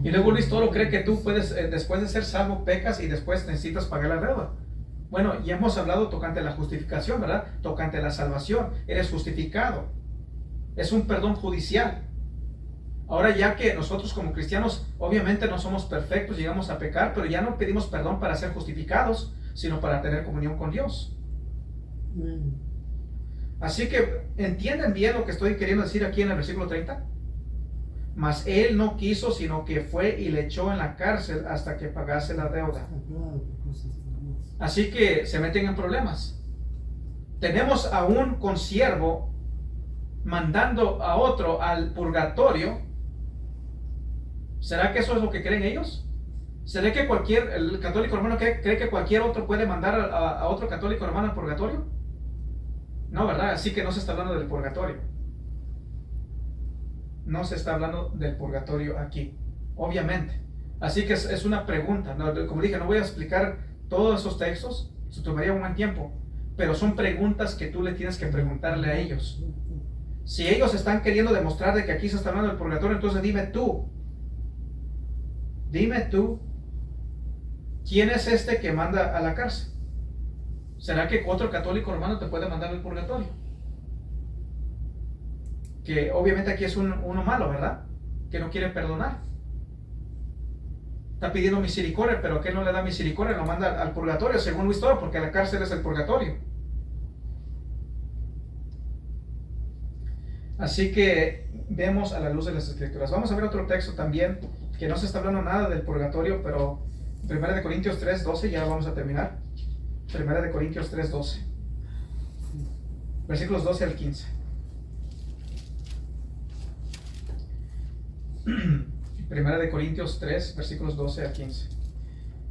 Y luego Luis Toro cree que tú puedes, después de ser salvo, pecas y después necesitas pagar la deuda. Bueno, ya hemos hablado tocante la justificación, ¿verdad? Tocante la salvación. Eres justificado. Es un perdón judicial. Ahora, ya que nosotros como cristianos obviamente no somos perfectos, llegamos a pecar, pero ya no pedimos perdón para ser justificados, sino para tener comunión con Dios. Así que, ¿entienden bien lo que estoy queriendo decir aquí en el versículo 30? Mas él no quiso, sino que fue y le echó en la cárcel hasta que pagase la deuda. Así que se meten en problemas. Tenemos a un consiervo mandando a otro al purgatorio. ¿Será que eso es lo que creen ellos? ¿Será que el católico romano cree que cualquier otro puede mandar a otro católico romano al purgatorio? No, ¿verdad? Así que no se está hablando del purgatorio. No se está hablando del purgatorio aquí, obviamente. Así que es una pregunta. Como dije, no voy a explicar todos esos textos, se tomaría un buen tiempo, pero son preguntas que tú le tienes que preguntarle a ellos. Si ellos están queriendo demostrar de que aquí se está hablando del purgatorio, entonces dime tú, ¿quién es este que manda a la cárcel? ¿Será que otro católico romano te puede mandar al purgatorio? Que obviamente aquí es uno malo, ¿verdad? Que no quiere perdonar. Está pidiendo misericordia, pero que no le da misericordia, lo manda al purgatorio, según Luis Toro, porque la cárcel es el purgatorio. Así que vemos a la luz de las Escrituras. Vamos a ver otro texto también, que no se está hablando nada del purgatorio, pero 1 Corintios 3:12, ya vamos a terminar. 1 Corintios 3:12, versículos 12 al 15. 1 Corintios 3, versículos 12 al 15.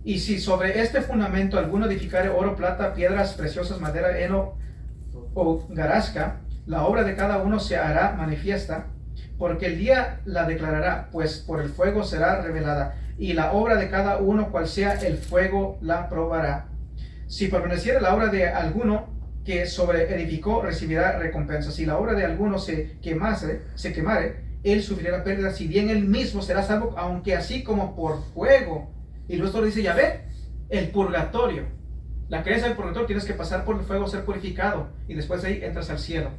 Y si sobre este fundamento alguno edificare oro, plata, piedras preciosas, madera, heno o hojarasca, la obra de cada uno se hará manifiesta, porque el día la declarará, pues por el fuego será revelada, y la obra de cada uno, cual sea el fuego, la probará. Si permaneciere la obra de alguno que sobre edificó, recibirá recompensa. Si la obra de alguno se quemare, él sufrirá pérdida, si bien él mismo será salvo, aunque así como por fuego. Y luego dice, ya ve, el purgatorio. La creencia del purgatorio, tienes que pasar por el fuego, ser purificado, y después de ahí entras al cielo.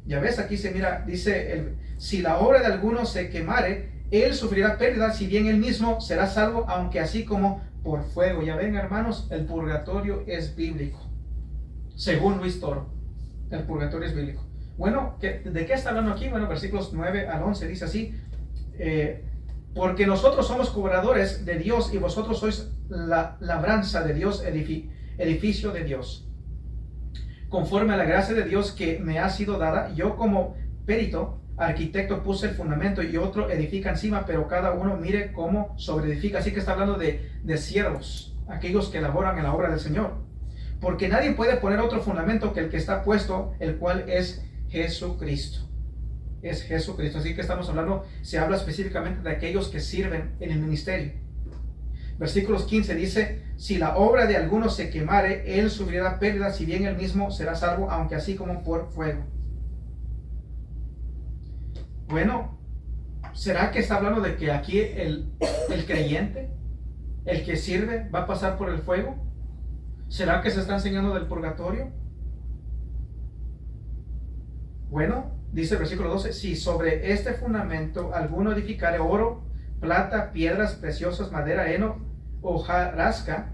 Ya ves, aquí se mira, dice, si la obra de alguno se quemare, él sufrirá pérdida, si bien él mismo será salvo, aunque así como por fuego. Ya ven, hermanos, el purgatorio es bíblico. Según Luis Toro, el purgatorio es bíblico. Bueno, ¿de qué está hablando aquí? Bueno, versículos 9 al 11 dice así, porque nosotros somos cobradores de Dios y vosotros sois la labranza de Dios, edificio de Dios. Conforme a la gracia de Dios que me ha sido dada, yo como perito, arquitecto, puse el fundamento y otro edifica encima, pero cada uno mire cómo sobreedifica. Así que está hablando de siervos, aquellos que laboran en la obra del Señor. Porque nadie puede poner otro fundamento que el que está puesto, el cual es Jesucristo. Es Jesucristo. Así que estamos hablando, se habla específicamente de aquellos que sirven en el ministerio. Versículos 15 dice, si la obra de alguno se quemare, él sufrirá pérdida, si bien él mismo será salvo, aunque así como por fuego. Bueno, ¿será que está hablando de que aquí el creyente, el que sirve, va a pasar por el fuego? ¿Será que se está enseñando del purgatorio? Bueno, dice el versículo 12, si sobre este fundamento alguno edificare oro, plata, piedras preciosas, madera, heno, hojarasca,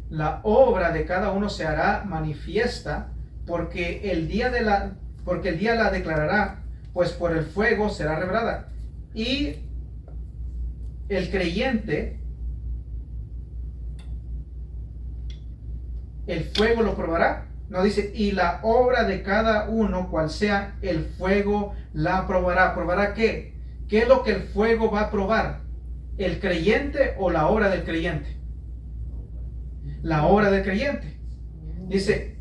la obra de cada uno se hará manifiesta, porque el día la declarará, pues por el fuego será revelada. Y el creyente, el fuego lo probará. No dice, y la obra de cada uno, cual sea, el fuego la probará. ¿Probará qué? ¿Qué es lo que el fuego va a probar? ¿El creyente o la obra del creyente? La obra del creyente. Dice,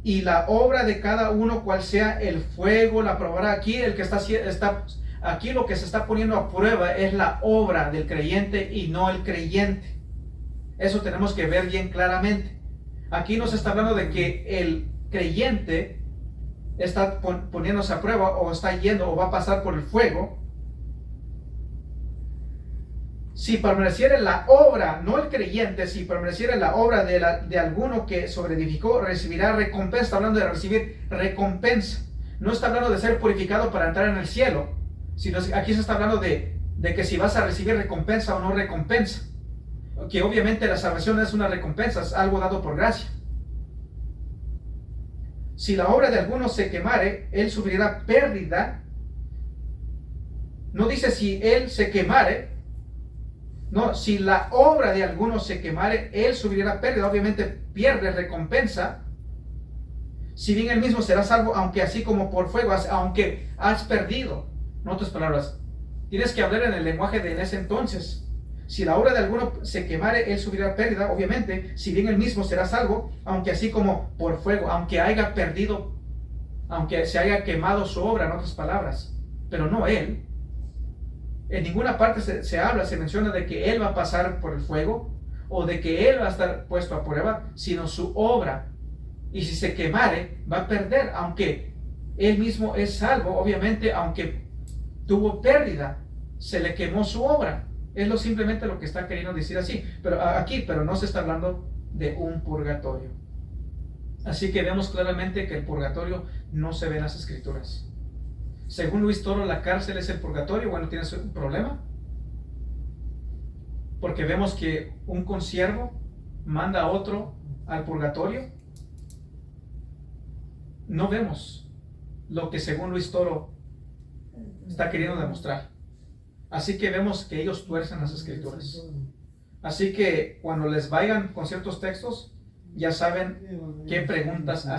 y la obra de cada uno, cual sea, el fuego la probará. Aquí el que está aquí lo que se está poniendo a prueba es la obra del creyente y no el creyente. Eso tenemos que ver bien claramente. Aquí no se está hablando de que el creyente está poniéndose a prueba o está yendo o va a pasar por el fuego. Si permaneciera la obra, no el creyente, si permaneciera la obra de alguno que sobreedificó, recibirá recompensa. Está hablando de recibir recompensa. No está hablando de ser purificado para entrar en el cielo, sino aquí se está hablando de que si vas a recibir recompensa o no recompensa. que obviamente la salvación es una recompensa, es algo dado por gracia. Si la obra de alguno se quemare, él sufrirá pérdida. No dice si él se quemare, no, si la obra de alguno se quemare, él sufrirá pérdida, obviamente pierde recompensa. Si bien él mismo será salvo, aunque así como por fuego, aunque has perdido. En otras palabras, tienes que hablar en el lenguaje de en ese entonces. Si la obra de alguno se quemare, él sufrirá pérdida, obviamente, si bien él mismo será salvo, aunque así como por fuego, aunque haya perdido, aunque se haya quemado su obra, en otras palabras, pero no él. En ninguna parte se menciona de que él va a pasar por el fuego o de que él va a estar puesto a prueba, sino su obra. Y si se quemare, va a perder, aunque él mismo es salvo, obviamente, aunque tuvo pérdida, se le quemó su obra. Es simplemente lo que está queriendo decir así, pero no se está hablando de un purgatorio. Así que vemos claramente que el purgatorio no se ve en las escrituras. Según Luis Toro, la cárcel es el purgatorio. Bueno, tienes un problema, porque vemos que un consiervo manda a otro al purgatorio. No vemos lo que según Luis Toro está queriendo demostrar. Así que vemos que ellos tuercen las escrituras. Así que cuando les vayan con ciertos textos, ya saben qué preguntas hacer.